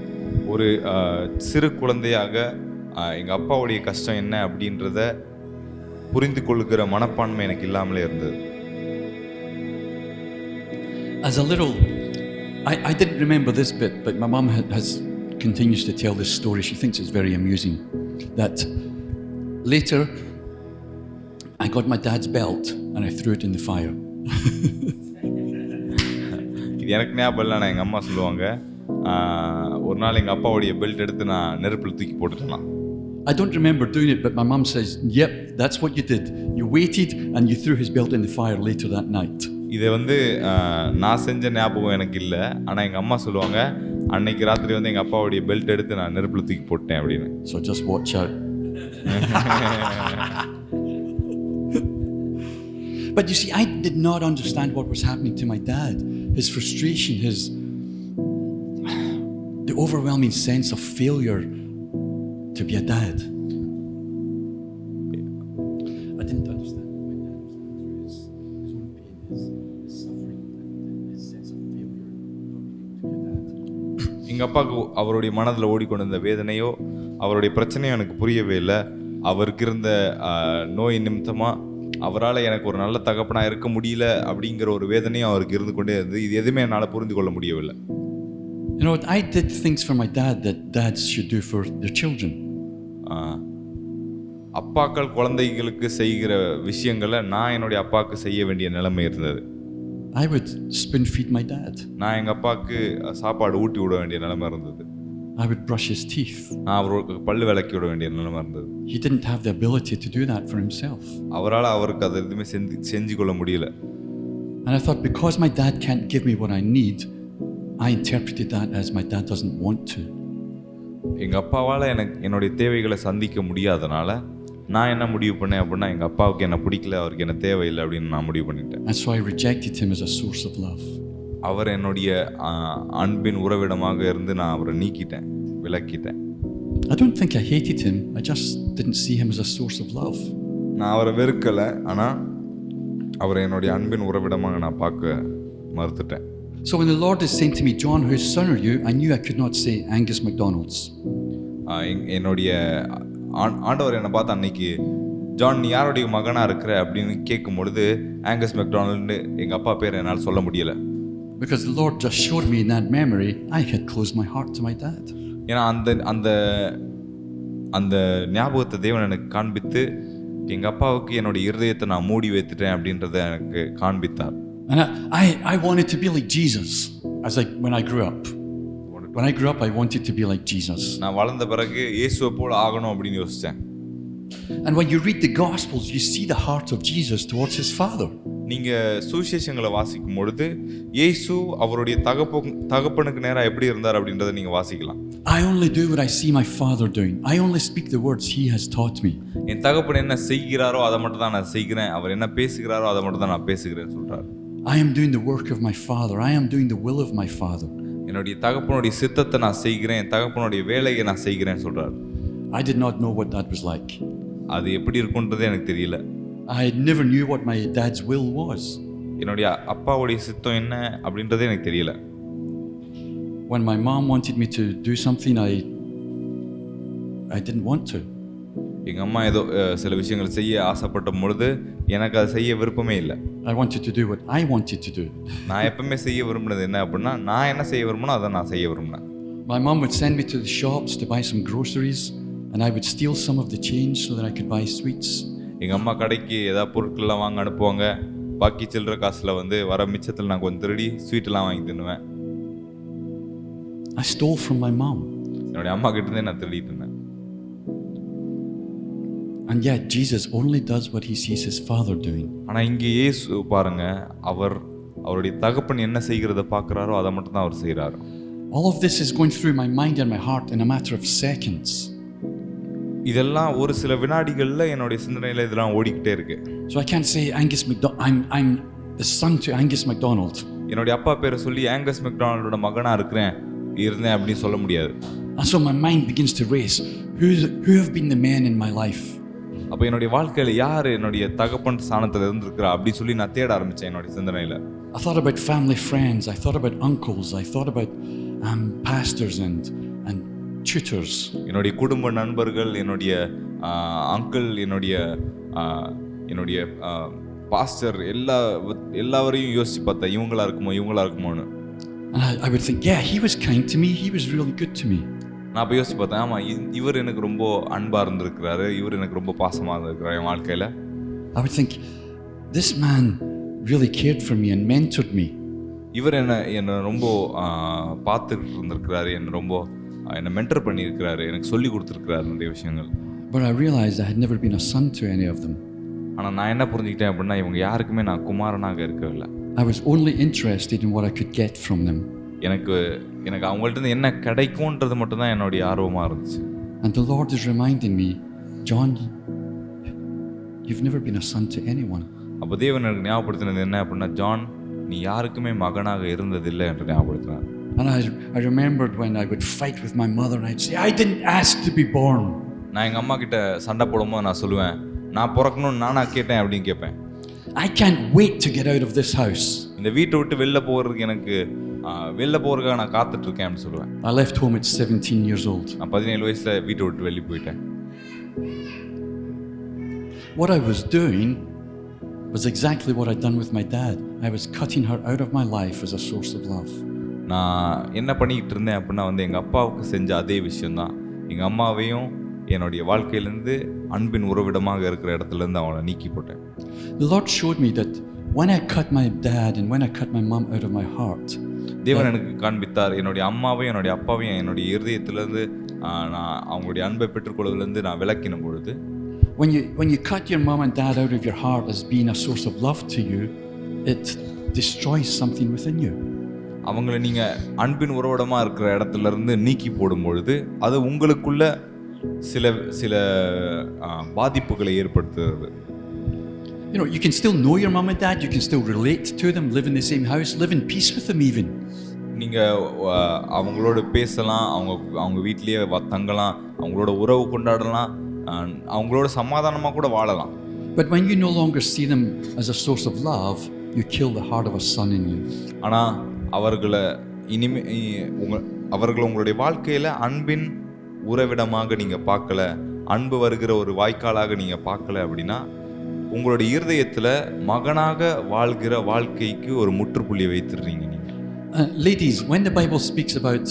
[SPEAKER 3] ஒரு சிறு குழந்தையாக எங்கள் அப்பாவுடைய கஷ்டம் என்ன அப்படின்றத புரிந்து கொள்ளுகிற மனப்பான்மை எனக்கு இல்லாமலே இருந்தது.
[SPEAKER 2] As a little, I didn't remember this bit, but my mom continues to tell this story. She thinks it's very amusing. That later, I got my dad's belt and I threw it in the fire.
[SPEAKER 3] இது எனக்கு ஞாபகம் இல்லை. நான் எங்கள் அம்மா சொல்லுவாங்க, ஒரு நாள் எங்கள் அப்பாவுடைய பெல்ட் எடுத்து நான் நெருப்பில் தூக்கி போட்டுட்டேன்.
[SPEAKER 2] I don't remember doing it, but my mom says, yep, that's what you did. You waited and you threw his belt in the fire later that night.
[SPEAKER 3] இதை வந்து நான் செஞ்ச ஞாபகம் எனக்கு இல்லை. ஆனால் எங்கள் அம்மா சொல்லுவாங்க, அன்னைக்கு ராத்திரி வந்து எங்கள் அப்பாவுடைய பெல்ட் எடுத்து நான் நெருப்பில் தூக்கி போட்டேன் அப்படின்னு.
[SPEAKER 2] So just watch out. But you see, I did not understand what was happening to my dad. His frustration, the overwhelming sense of failure to be a dad. I didn't understand what my dad was going through, his own pain, his suffering, his sense of failure, not being able to be a dad.
[SPEAKER 3] எங்கள் அப்பாவுக்கு அவருடைய மனதில் ஓடிக்கொண்டிருந்த வேதனையோ அவருடைய பிரச்சனையோ எனக்கு புரியவே இல்லை. அவருக்கு இருந்த நோய் நிமித்தமாக அவரால் எனக்கு ஒரு நல்ல தகப்பனாக இருக்க முடியல அப்படிங்கிற ஒரு வேதனையும் அவருக்கு இருந்து கொண்டே இருந்தது. இது எதுவுமே என்னால் புரிந்து கொள்ள முடியவில்லை.
[SPEAKER 2] You know, I did things for my dad that dads should do for their children.
[SPEAKER 3] அப்பாக்கள் குழந்தைகளுக்கு செய்கிற விஷயங்களை நான் என்னுடைய அப்பாவுக்கு செய்ய வேண்டிய நிலைமை இருந்தது.
[SPEAKER 2] I would spoon feed my dad.
[SPEAKER 3] நான் எங்கள் அப்பாவுக்கு சாப்பாடு ஊட்டி விட வேண்டிய நிலைமை இருந்தது.
[SPEAKER 2] I would brush his teeth.
[SPEAKER 3] நான் அவருக்கு பல்லு விளக்கி விட வேண்டிய நிலைமை இருந்தது.
[SPEAKER 2] He didn't have the ability to do that for himself.
[SPEAKER 3] அவருக்கு அது எதுவுமே செஞ்சு கொள்ள முடியல.
[SPEAKER 2] And I thought, because my dad can't give me what I need, I interpreted that as my dad doesn't want to.
[SPEAKER 3] எங்கள் அப்பாவால் என்னுடைய தேவைகளை சந்திக்க முடியாதனால நான் என்ன முடிவு பண்ணேன் அப்படின்னா, எங்கள் அப்பாவுக்கு என்ன பிடிக்கல, அவருக்கு என்ன தேவையில்லை அப்படின்னு நான் முடிவு பண்ணிட்டேன்.
[SPEAKER 2] And so I rejected him as a source of love.
[SPEAKER 3] அவர் என்னுடைய அன்பின் உறவிடமாக இருந்து நான் அவரை நீக்கிட்டேன், விலக்கிட்டேன்.
[SPEAKER 2] I don't think I hated him. I just didn't see him as a source of love.
[SPEAKER 3] நான் அவரை வெறுக்கலை, ஆனால் அவரை என்னுடைய அன்பின் உறவிடமாக நான் பார்க்க மறுத்துட்டேன்.
[SPEAKER 2] So when the Lord is saying to me, John, whose son are you? I knew I could not say Angus MacDonald's.
[SPEAKER 3] என்னுடைய ஆண்டவர் என்னை பார்த்து அன்னைக்கு, ஜான் நீ யாருடைய மகனாக இருக்கிற அப்படின்னு கேட்கும் பொழுது ஆங்கஸ் மெக்டானல்டு எங்கள் அப்பா பேர் என்னால் சொல்ல முடியலை.
[SPEAKER 2] Because the Lord just showed me in that memory, I had closed my heart to my dad.
[SPEAKER 3] ஏன்னா அந்த ஞாபகத்தை தேவன் எனக்கு காண்பித்து எங்கள் அப்பாவுக்கு என்னுடைய இருதயத்தை நான் மூடி வைத்துட்டேன் அப்படின்றத எனக்கு காண்பித்தார்.
[SPEAKER 2] And I wanted to be like Jesus when I grew up. When I grew up, I wanted to be like Jesus.
[SPEAKER 3] நான் வளர்ந்த பிறகு இயேசுவை போல ஆகணும் அப்படின்னு யோசித்தேன்.
[SPEAKER 2] And when you read the Gospels, you see the heart of Jesus towards his Father.
[SPEAKER 3] நீங்கள் சுவிசேஷங்களை வாசிக்கும் பொழுது இயேசு அவருடைய தகப்பனுக்கு நேராக எப்படி இருந்தார் அப்படின்றத நீங்கள் வாசிக்கலாம்.
[SPEAKER 2] I only do what I see my father doing. I only speak the words he has taught me.
[SPEAKER 3] என் தகப்பன் என்ன செய்கிறாரோ அதை மட்டும் தான் நான் செய்கிறேன், அவர் என்ன பேசுகிறாரோ அதை மட்டும் தான் நான் பேசுகிறேன்னு சொல்கிறார்.
[SPEAKER 2] I am doing the work of my father. I am doing the will of my father.
[SPEAKER 3] என்னுடைய தகப்பனுடைய சித்தத்தை நான் செய்கிறேன், என் தகப்பனுடைய வேலையை நான் செய்கிறேன்னு சொல்கிறார்.
[SPEAKER 2] I did not know what that was like.
[SPEAKER 3] அது எப்படி இருக்குன்றதே எனக்கு தெரியல.
[SPEAKER 2] I never knew what my dad's will was.
[SPEAKER 3] என்னுடைய அப்பாவுடைய சித்தம் என்ன அப்படின்றதே எனக்கு தெரியல.
[SPEAKER 2] When my mom wanted me to do something, I didn't want to.
[SPEAKER 3] எங்கள் அம்மா ஏதோ சில விஷயங்கள் செய்ய ஆசைப்பட்ட பொழுது எனக்கு அதை செய்ய விருப்பமே இல்லை.
[SPEAKER 2] I wanted to do what I wanted to do.
[SPEAKER 3] நான் எப்பவுமே செய்ய விரும்பினது என்ன அப்படின்னா, நான் என்ன செய்ய விரும்பினோ அதை நான் செய்ய விரும்பினேன்.
[SPEAKER 2] My mom would send me to the shops to buy some groceries, and I would steal some of the change so that I could buy sweets.
[SPEAKER 3] எங்கள் அம்மா கடைக்கு ஏதாவது பொருட்கள்லாம் வாங்க அனுப்புவாங்க. பாக்கி சில்லற காசில் வர மிச்சத்தில் நான் கொஞ்சம் திருடி ஸ்வீட்டெல்லாம் வாங்கி தின்னுவேன்.
[SPEAKER 2] I stole from my mom.
[SPEAKER 3] என்னுடைய அம்மா கிட்டேருந்தே நான் திருடிட்டு இருந்தேன்.
[SPEAKER 2] And yet Jesus only does what he sees his father doing.
[SPEAKER 3] ஆனால் இங்கே இயேசு பாருங்க, அவருடைய தகப்பன் என்ன செய்கிறத பார்க்குறாரோ அதை மட்டும் தான் அவர் செய்கிறாரு.
[SPEAKER 2] All of this is going through my mind and my heart in a matter of seconds.
[SPEAKER 3] இதெல்லாம் ஒரு சில வினாடிகளில் என்னுடைய சிந்தனையில் இதெல்லாம் ஓடிக்கிட்டே இருக்கு.
[SPEAKER 2] So I can't say I'm the son to Angus MacDonald.
[SPEAKER 3] என்னுடைய அப்பா பேரை சொல்லி ஆங்கஸ் மெக்டொனால்டோட மகனா இருந்தேன் அப்படின்னு சொல்ல முடியாது.
[SPEAKER 2] And so my mind begins to race. Who have been the men in my life?
[SPEAKER 3] அப்போ என்னுடைய வாழ்க்கையில் யார் என்னுடைய தகப்பன் ஸ்தானத்தில் இருந்திருக்கிறா அப்படி சொல்லி நான் தேட ஆரம்பித்தேன் என்னுடைய சிந்தனையில்.
[SPEAKER 2] I thought about family friends. I thought about uncles. I thought about pastors and tutors.
[SPEAKER 3] என்னுடைய குடும்ப நண்பர்கள், என்னுடைய அங்கிள், என்னுடைய பாஸ்டர் எல்லாவரையும் யோசிச்சு பார்த்தேன், இவங்களா இருக்குமோன்னு.
[SPEAKER 2] And I would think, yeah, he was kind to me. He was really good to me.
[SPEAKER 3] நான் அப்போ யோசிச்சு பார்த்தேன், ஆமாம் இவர் எனக்கு ரொம்ப அன்பாக இருந்திருக்கிறாரு, இவர் எனக்கு ரொம்ப பாசமாக இருந்திருக்கிறார் என் வாழ்க்கையில்.
[SPEAKER 2] I would think, this man really cared for me and mentored me.
[SPEAKER 3] இவர் என்னை ரொம்ப பார்த்துட்டு இருந்திருக்கிறாரு, என்னை மென்டர் பண்ணியிருக்கிறாரு, எனக்கு சொல்லி கொடுத்துருக்கிறாரு நிறைய விஷயங்கள்.
[SPEAKER 2] But I realized I had never been a son to any of them.
[SPEAKER 3] ஆனால் நான் என்ன புரிஞ்சுக்கிட்டேன் அப்படின்னா, இவங்க யாருக்குமே நான் குமாரனாக இருக்கவில்லை.
[SPEAKER 2] I was only interested in what I could get from them.
[SPEAKER 3] எனக்கு அவங்கள்ட்ட என்ன கிடைக்கும்ன்றது மட்டும்தான் என்னுடைய ஆர்வமாக இருந்துச்சு.
[SPEAKER 2] And the Lord is reminding me, John, you've never been a son to anyone.
[SPEAKER 3] அப்போ தேவன் எனக்கு ஞாபகப்படுத்தினது என்ன அப்படின்னா, ஜான், நீ யாருக்குமே மகனாக இருந்ததில்லை என்று ஞாபகப்படுத்தினார்.
[SPEAKER 2] And I remembered when I would fight with my mother and I'd say, I didn't ask to be born.
[SPEAKER 3] நான் எங்கள் அம்மா கிட்ட சண்டை போடும்போது நான் சொல்லுவேன், நான் பிறக்கணும்னு நானா கேட்டேன் அப்படின்னு கேட்பேன்.
[SPEAKER 2] I can't wait to get out of this house.
[SPEAKER 3] இந்த வீட்டை விட்டு வெளில போகிறதுக்காக நான் காத்துட்டு இருக்கேன் அப்படின்னு சொல்லுவேன்.
[SPEAKER 2] I left home at 17 years old.
[SPEAKER 3] நான் 17 வயசுல வீட்டை விட்டு வெளியே போயிட்டேன்.
[SPEAKER 2] What I was doing was exactly what I'd done with my dad. I was cutting her out of my life as a source of love.
[SPEAKER 3] நான் என்ன பண்ணிக்கிட்டு இருந்தேன் அப்படின்னா எங்கள் அப்பாவுக்கு செஞ்ச அதே விஷயம்தான். எங்கள் அம்மாவையும் என்னுடைய வாழ்க்கையிலேருந்து அன்பின் உறவிடமாக இருக்கிற இடத்துலேருந்து அவளை நீக்கி போட்டேன்.
[SPEAKER 2] The Lord showed me that when I cut my dad and when I cut my mom out of my heart,
[SPEAKER 3] தேவன் எனக்கு காண்பித்தார், என்னுடைய அம்மாவையும் என்னுடைய அப்பாவையும் என்னுடைய இருதயத்திலேருந்து நான் அவங்களுடைய அன்பை பெற்றுக்கொள்வதிலேருந்து நான் விலக்கின பொழுது,
[SPEAKER 2] when you cut your mom and dad out of your heart as being a source of love to you, it destroys something within you.
[SPEAKER 3] அவங்கள நீங்கள் அன்பின் உறவிடமாக இருக்கிற இடத்துலேருந்து நீக்கி போடும் பொழுது அது உங்களுக்குள்ள சில பாதிப்புகளை ஏற்படுத்துகிறது.
[SPEAKER 2] You know, you can still know your mom and dad, you can still relate to them, live in the same house, live in peace with them even.
[SPEAKER 3] நீங்கள் அவங்களோட பேசலாம், அவங்க வீட்டிலேயே தங்கலாம், அவங்களோட உறவு கொண்டாடலாம், அவங்களோட சமாதானமாக கூட வாழலாம்.
[SPEAKER 2] But when you no longer see them as a source of love, you kill the heart of a son in you.
[SPEAKER 3] ஆனால் அவர்களை உங்களுடைய வாழ்க்கையில் அன்பின் உறவிடமாக நீங்கள் பார்க்கல, அன்பு வருகிற ஒரு வாய்க்காலாக நீங்கள் பார்க்கல அப்படின்னா உங்களுடைய இருதயத்தில் மகனாக வாழ்கிற வாழ்க்கைக்கு ஒரு முற்றுப்புள்ளி வைத்துடுறீங்க நீங்கள்.
[SPEAKER 2] Ladies, when the Bible speaks about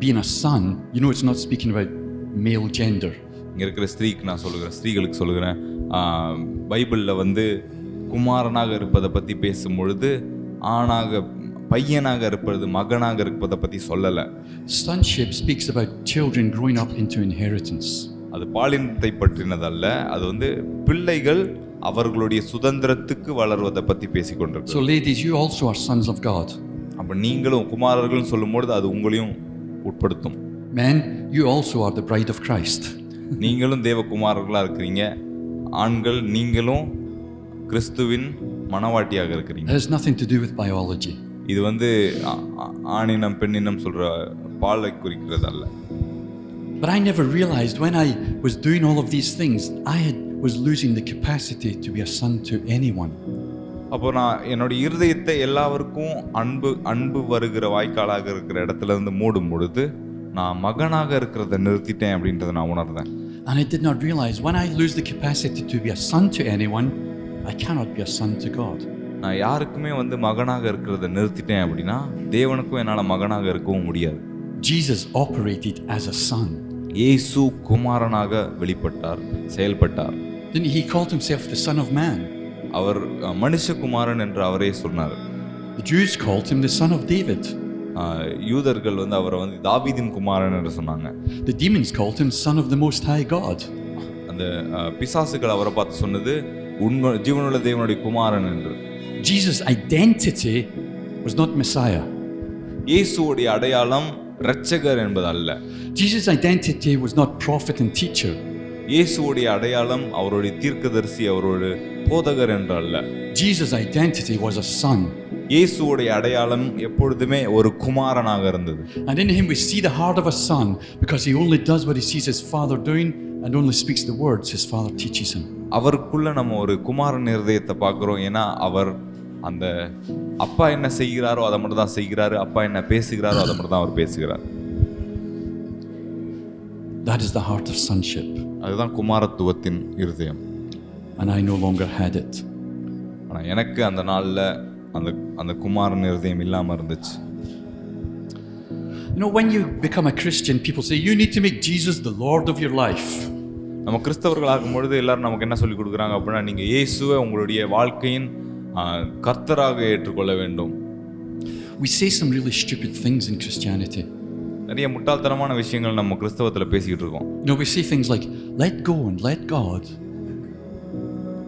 [SPEAKER 2] being a son, you know it's not speaking about male gender.
[SPEAKER 3] இங்கே இருக்கிற ஸ்திரீகளுக்கு சொல்லுகிறேன், பைபிளில் குமாரனாக இருப்பதை பற்றி பேசும்பொழுது பையனாக இருப்பது, மகனாக இருப்பதை பற்றி சொல்லலை.
[SPEAKER 2] Sonship speaks about children growing up into inheritance.
[SPEAKER 3] அது பாலினத்தை பற்றினதல்ல, அது பிள்ளைகள் அவர்களுடைய சுதந்திரத்துக்கு வளர்வதை பத்தி பேசிக்
[SPEAKER 2] So
[SPEAKER 3] கொண்டிருக்கிறோம்.
[SPEAKER 2] ladies, you also are sons of God.
[SPEAKER 3] அப்ப நீங்களும் குமாரர்கள் சொல்லும்போது அது உங்களையும் உட்படுத்தும்.
[SPEAKER 2] Men, you also are the bride of Christ.
[SPEAKER 3] நீங்களும் தேவகுமாரர்களா இருக்கிறீங்க. ஆண்கள் நீங்களும் கிறிஸ்துவின் மணவாட்டியாக இருக்கிறீங்க.
[SPEAKER 2] It has nothing to do with biology.
[SPEAKER 3] இது வந்து ஆணினம் பெண்ணினம் சொல்ற பாலை குறிக்கிறது அல்ல.
[SPEAKER 2] But I never realized when I was doing all of these things, was losing the capacity to be a son to anyone.
[SPEAKER 3] அப்போ நான் என்னுடைய இருதயத்தை எல்லாருக்கும் அன்பு வருகிற வாய்க்காலாக இருக்கிற இடத்துல இருந்து மூடும் பொழுது நான் மகனாக இருக்கிறத நிறுத்திட்டேன் அப்படின்றத நான் உணர்ந்தேன்.
[SPEAKER 2] And I did not realize when I lose the capacity to be a son to anyone, I cannot be a son to God.
[SPEAKER 3] நான் யாருக்குமே வந்து மகனாக இருக்கிறத நிறுத்திட்டேன் அப்படின்னா தேவனுக்கும் என்னால் மகனாக இருக்கவும் முடியாது.
[SPEAKER 2] Jesus operated as a son.
[SPEAKER 3] இயேசு குமாரனாக வெளிப்பட்டார், செயல்பட்டார்.
[SPEAKER 2] Didn't he call himself the Son of Man?
[SPEAKER 3] அவர் மனுஷகுமாரன் என்று அவரே சொன்னார்.
[SPEAKER 2] The Jews called him the Son of David.
[SPEAKER 3] யூதர்கள் வந்து அவரை வந்து தாவீதின் குமாரன் என்று சொன்னாங்க.
[SPEAKER 2] The demons called him Son of the Most High God.
[SPEAKER 3] அந்த பிசாசுகள் அவரை பார்த்து சொன்னது ஜீவனுள்ள தேவனுடைய குமாரன் என்று.
[SPEAKER 2] Jesus' identity was not Messiah.
[SPEAKER 3] இயேசுவுடைய அடையாளம் இரட்சகர் என்பது அல்ல.
[SPEAKER 2] Jesus' identity was not prophet and teacher.
[SPEAKER 3] இயேசுவுடைய அடையாளம் அவருடைய தீர்க்கதரிசி, அவருடைய போதகர் என்று அல்ல.
[SPEAKER 2] Jesus' identity was a son.
[SPEAKER 3] இயேசுவுடைய அடையாளம் எப்பொழுதுமே ஒரு குமாரனாக இருந்தது.
[SPEAKER 2] And in him we see the heart of a son because he only does what he sees his father doing and only speaks the words his father teaches him.
[SPEAKER 3] அவருக்குள்ள நம்ம ஒரு குமாரன் இருதயத்தை பார்க்கிறோம். ஏன்னா அவர் அந்த அப்பா என்ன செய்கிறாரோ அதை மட்டும் தான் செய்கிறாரு, அப்பா என்ன பேசுகிறாரோ அதை மட்டும் தான் அவர் பேசுகிறார்.
[SPEAKER 2] That is the heart of sonship.
[SPEAKER 3] அதுதான் குமாரத்துவத்தின் இருதயம்.
[SPEAKER 2] And I no longer had it.
[SPEAKER 3] ஆனா எனக்கு அந்த நாள்ல அந்த குமாரன் இருதயம் இல்லாம இருந்துச்சு.
[SPEAKER 2] You know, when you become a Christian, people say you need to make Jesus the Lord of your life.
[SPEAKER 3] நம்ம கிறிஸ்தவர்கள் ஆகும்பொழுது எல்லாரும் நமக்கு என்ன சொல்லி கொடுக்குறாங்க அப்படின்னா, நீங்க இயேசுவை உங்களுடைய வாழ்க்கையின் கர்த்தராக ஏற்றுக்கொள்ள வேண்டும்.
[SPEAKER 2] We say some really stupid things in Christianity.
[SPEAKER 3] நிறைய முட்டாள்தனமான விஷயங்கள் நம்ம கிறிஸ்தவத்துல பேசிக்கிட்டு இருக்கோம்.
[SPEAKER 2] You know, we say things like let go and let God.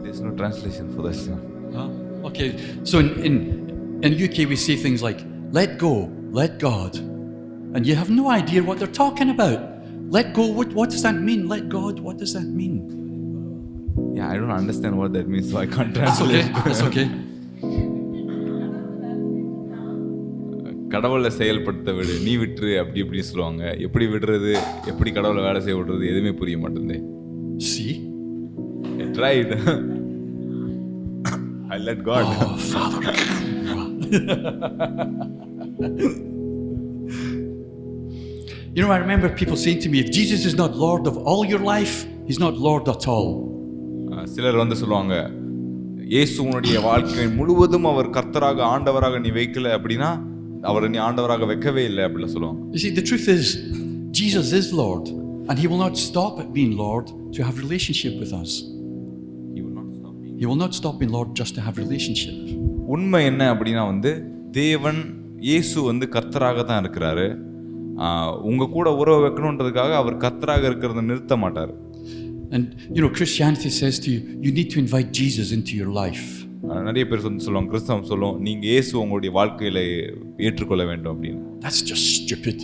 [SPEAKER 3] There's no translation for this.
[SPEAKER 2] Okay, so in UK we say things like let go, let God, and you have no idea what they're talking about. Let go, what does that mean? Let God, what does that mean?
[SPEAKER 3] Yeah, I don't understand what that means, so I can't translate.
[SPEAKER 2] That's okay.
[SPEAKER 3] கடவுளை செயல்படுத்த விடு, நீ விட்டுரு அப்படி இப்படி சொல்லுவாங்க. எப்படி விடுறது, எப்படி கடவுளை வேலை செய்ய விடுறது எதுவுமே புரிய மாட்டேங்குது.
[SPEAKER 2] See?
[SPEAKER 3] I tried. I let God.
[SPEAKER 2] Oh, Father. You know, I remember people saying to me, if Jesus is not Lord of all your life, he's not Lord at all.
[SPEAKER 3] சிலர் வந்து சொல்லுவாங்க, இயேசுனுடைய வாழ்க்கை முழுவதும் அவர் கர்த்தராக ஆண்டவராக நீ வைக்கல அப்படின்னா அவரை நீ ஆண்டவராக வைக்கவே இல்லை அப்படின்னு சொல்லுவாங்க.
[SPEAKER 2] You see, the truth is, Jesus is Lord, and he will not stop at being Lord to have relationship with us. He will not stop being Lord just to have relationship.
[SPEAKER 3] உண்மை என்ன அப்படின்னா வந்து தேவன் இயேசு வந்து கர்த்தராக தான் இருக்கிறாரு. உங்க கூட உறவு வைக்கணுன்றதுக்காக அவர் கர்த்தராக இருக்கிறத நிறுத்த மாட்டார்.
[SPEAKER 2] And you know, Christianity says to you, you need to invite Jesus into your life.
[SPEAKER 3] நிறைய பேர் சொல்லுவாங்க, கிறிஸ்தவம் சொல்லும், நீங்க இயேசு உங்களுடைய வாழ்க்கையில ஏற்றுக்கொள்ள வேண்டும் அப்படின்னு.
[SPEAKER 2] That's just stupid.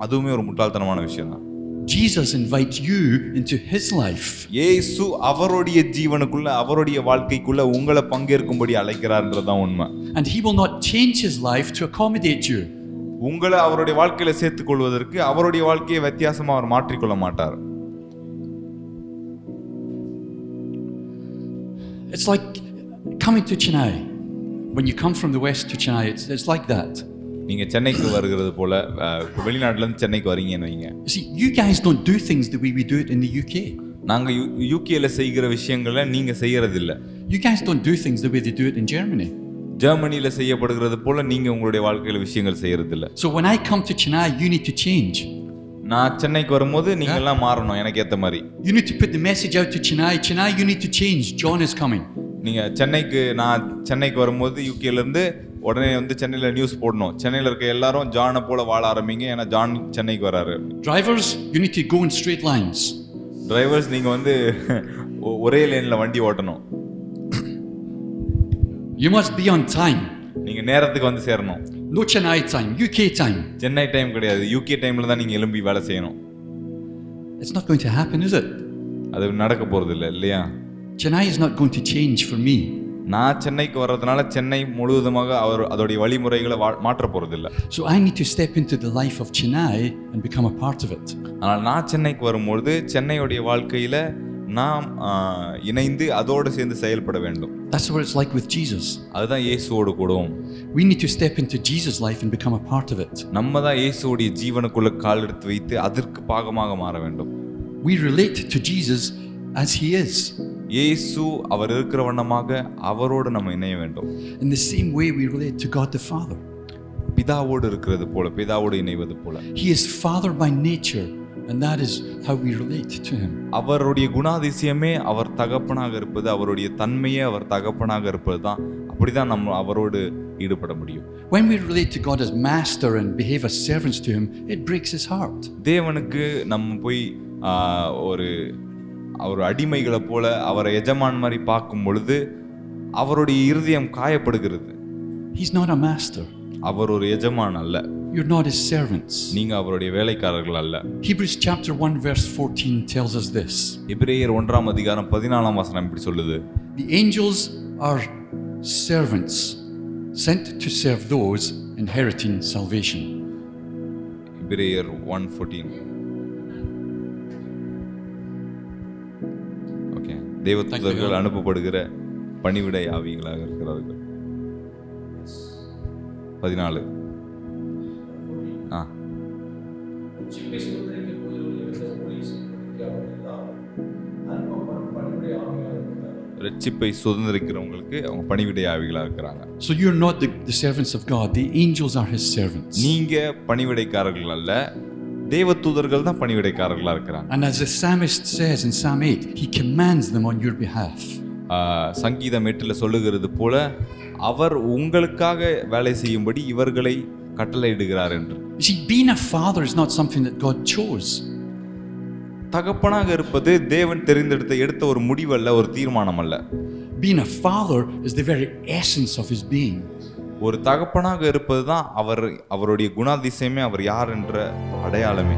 [SPEAKER 3] அதுவுமே ஒரு முட்டாள்தனமான விஷயம் தான்.
[SPEAKER 2] Jesus invites you into his life.
[SPEAKER 3] இயேசு அவருடைய ஜீவனுக்குள்ள, அவருடைய வாழ்க்கைக்குள்ள உங்களை பங்கேற்கும்படி அழைக்கிறார்ன்றதுதான் உண்மை.
[SPEAKER 2] And he will not change his life to accommodate you.
[SPEAKER 3] உங்களை அவருடைய வாழ்க்கையில சேர்த்துக் கொள்வதற்கு அவருடைய வாழ்க்கையை வித்தியாசமா அவர் மாற்றிக்கொள்ள மாட்டார்.
[SPEAKER 2] It's like coming to Chennai. When you come from the west to Chennai, it's like that.
[SPEAKER 3] நீங்க சென்னைக்கு வருகிறது போல வெளிநாட்டுல இருந்து சென்னைக்கு வரீங்கன்னு வைங்க.
[SPEAKER 2] See, you guys don't do things the way we do it in the UK.
[SPEAKER 3] நாங்க யூகேல செய்கிற விஷயங்களை நீங்க செய்யறது இல்ல.
[SPEAKER 2] You guys don't do things the way they do it in Germany.
[SPEAKER 3] ஜெர்மனில செய்யப்படுகிறது போல நீங்க உங்களுடைய வாழ்க்கையில விஷயங்கள் செய்யறது இல்ல.
[SPEAKER 2] So when I come to Chennai, you need to change.
[SPEAKER 3] நான் சென்னைக்கு வரும்போது நீங்க எல்லாம் மாறணும் எனக்கு ஏத்த மாதிரி.
[SPEAKER 2] You need to put the message out to Chennai. Chennai, you need to change. John is coming.
[SPEAKER 3] நீங்க நான் சென்னைக்கு வரும்போது யூகேல இருந்து உடனே வந்து சென்னையில நியூஸ் போடணும். சென்னையில இருக்க எல்லாரும் ஜானை போல வாழ ஆரம்பிங்க, ஏன்னா ஜான் சென்னைக்கு வராரு.
[SPEAKER 2] Drivers, you need to go in straight lines.
[SPEAKER 3] Drivers நீங்க வந்து ஒரே லேன்ல வண்டி ஓட்டணும்.
[SPEAKER 2] You must be on time.
[SPEAKER 3] நீங்க நேரத்துக்கு வந்து சேரணும்.
[SPEAKER 2] No Chennai time, UK time.
[SPEAKER 3] Chennai time கிடையாது, யூகே டைம்ல தான் நீங்க எழும்பி வேலை செய்யணும்.
[SPEAKER 2] It's not going to happen, is it?
[SPEAKER 3] அது நடக்க போறது இல்லை, இல்லையா?
[SPEAKER 2] Chennai is not going to change for me.
[SPEAKER 3] நான் சென்னைக்கு வர்றதுனால சென்னை முழுவதுமாக அதோடைய வழிமுறைகளை மாற்ற போறது இல்லை.
[SPEAKER 2] So I need to step into the life of Chennai and become a part of it.
[SPEAKER 3] ஆனால் நான் சென்னைக்கு வரும்பொழுது சென்னையுடைய வாழ்க்கையில நாம் இணைந்து அதோடு சேர்ந்து செயல்பட வேண்டும்.
[SPEAKER 2] That's what it's like with Jesus.
[SPEAKER 3] அதுதான் இயேசுவோடு கூடவும்.
[SPEAKER 2] We need to step into Jesus' life and become a part of it.
[SPEAKER 3] நம்ம தான் இயேசுவோடைய ஜீவனுக்குள்ள கால் எடுத்து வைத்து அதற்கு பாகமாக மாற வேண்டும்.
[SPEAKER 2] We relate to Jesus as he is.
[SPEAKER 3] இயேசு அவர் இருக்கிற வண்ணமாக அவரோடு நம்ம இணைய வேண்டும்.
[SPEAKER 2] In the same way we relate to God the Father.
[SPEAKER 3] பிதாவோடு இருக்கிறது போல, பிதாவோடு இணைவது போல.
[SPEAKER 2] He is Father by nature, and that is how we relate to him.
[SPEAKER 3] அவருடைய குணாதிசயமே அவர் தகப்பனாக இருப்பது, அவருடைய தன்மையே அவர் தகப்பனாக இருப்பது தான். அப்படிதான் நம்ம அவரோடு ஈடுபட முடியும்.
[SPEAKER 2] When we relate to God as master and behave as servants to him, it breaks his heart.
[SPEAKER 3] தேவனுக்கு நம்ம போய் ஒரு அடிமைகளை போல அவரை எஜமான் மாதிரி பார்க்கும் பொழுது அவருடைய இருதயம் காயப்படுகிறது.
[SPEAKER 2] He's not a master.
[SPEAKER 3] அவர் ஒரு எஜமான் அல்ல.
[SPEAKER 2] You're not his servants.
[SPEAKER 3] நீங்க அவருடைய வேலைக்காரர்கள் அல்ல.
[SPEAKER 2] Hebrews chapter 1 verse 14 tells us this.
[SPEAKER 3] எபிரேயர் 1 அதிகாரம் 14 வசனம் இப்படி சொல்லுது.
[SPEAKER 2] The angels are servants sent to serve those inheriting salvation.
[SPEAKER 3] எபிரேயர் 1:14. ஓகே, தேவதூதர்கள் அனுப்பப்படுகிற பணிவிடை ஆவிகளாக இருக்கிறார்கள். 14. ரட்சிப்பை சுதந்திரிக்கிறவங்களுக்கு அவங்க பணிவிடை ஆவிகளா இருக்கிறாங்க.
[SPEAKER 2] So you're not the servants of God. The angels are his servants.
[SPEAKER 3] நீங்க பணிவிடைக்காரர்கள் அல்ல, தேவதூதர்கள் தான் பணிவிடைக்காரர்களா இருக்கிறாங்க.
[SPEAKER 2] And as the psalmist says in Psalm 8, he commands them on your behalf.
[SPEAKER 3] சங்கீதம் 8ல சொல்லுகிறது போல அவர் உங்களுக்காக வேலை செய்யும்படி இவர்களை கட்டளையிடுகிறார் என்று.
[SPEAKER 2] You see, being a father is not something that God chose.
[SPEAKER 3] தகப்பனாக இருப்பது தேவன் எடுத்த ஒரு முடிவு அல்ல, ஒரு தீர்மானம் அல்ல.
[SPEAKER 2] Being a father is the very essence of his being.
[SPEAKER 3] ஒரு தகப்பனாக இருப்பது தான் அவருடைய குணாதிசயமே, அவர் யார் என்ற அடையாளமே.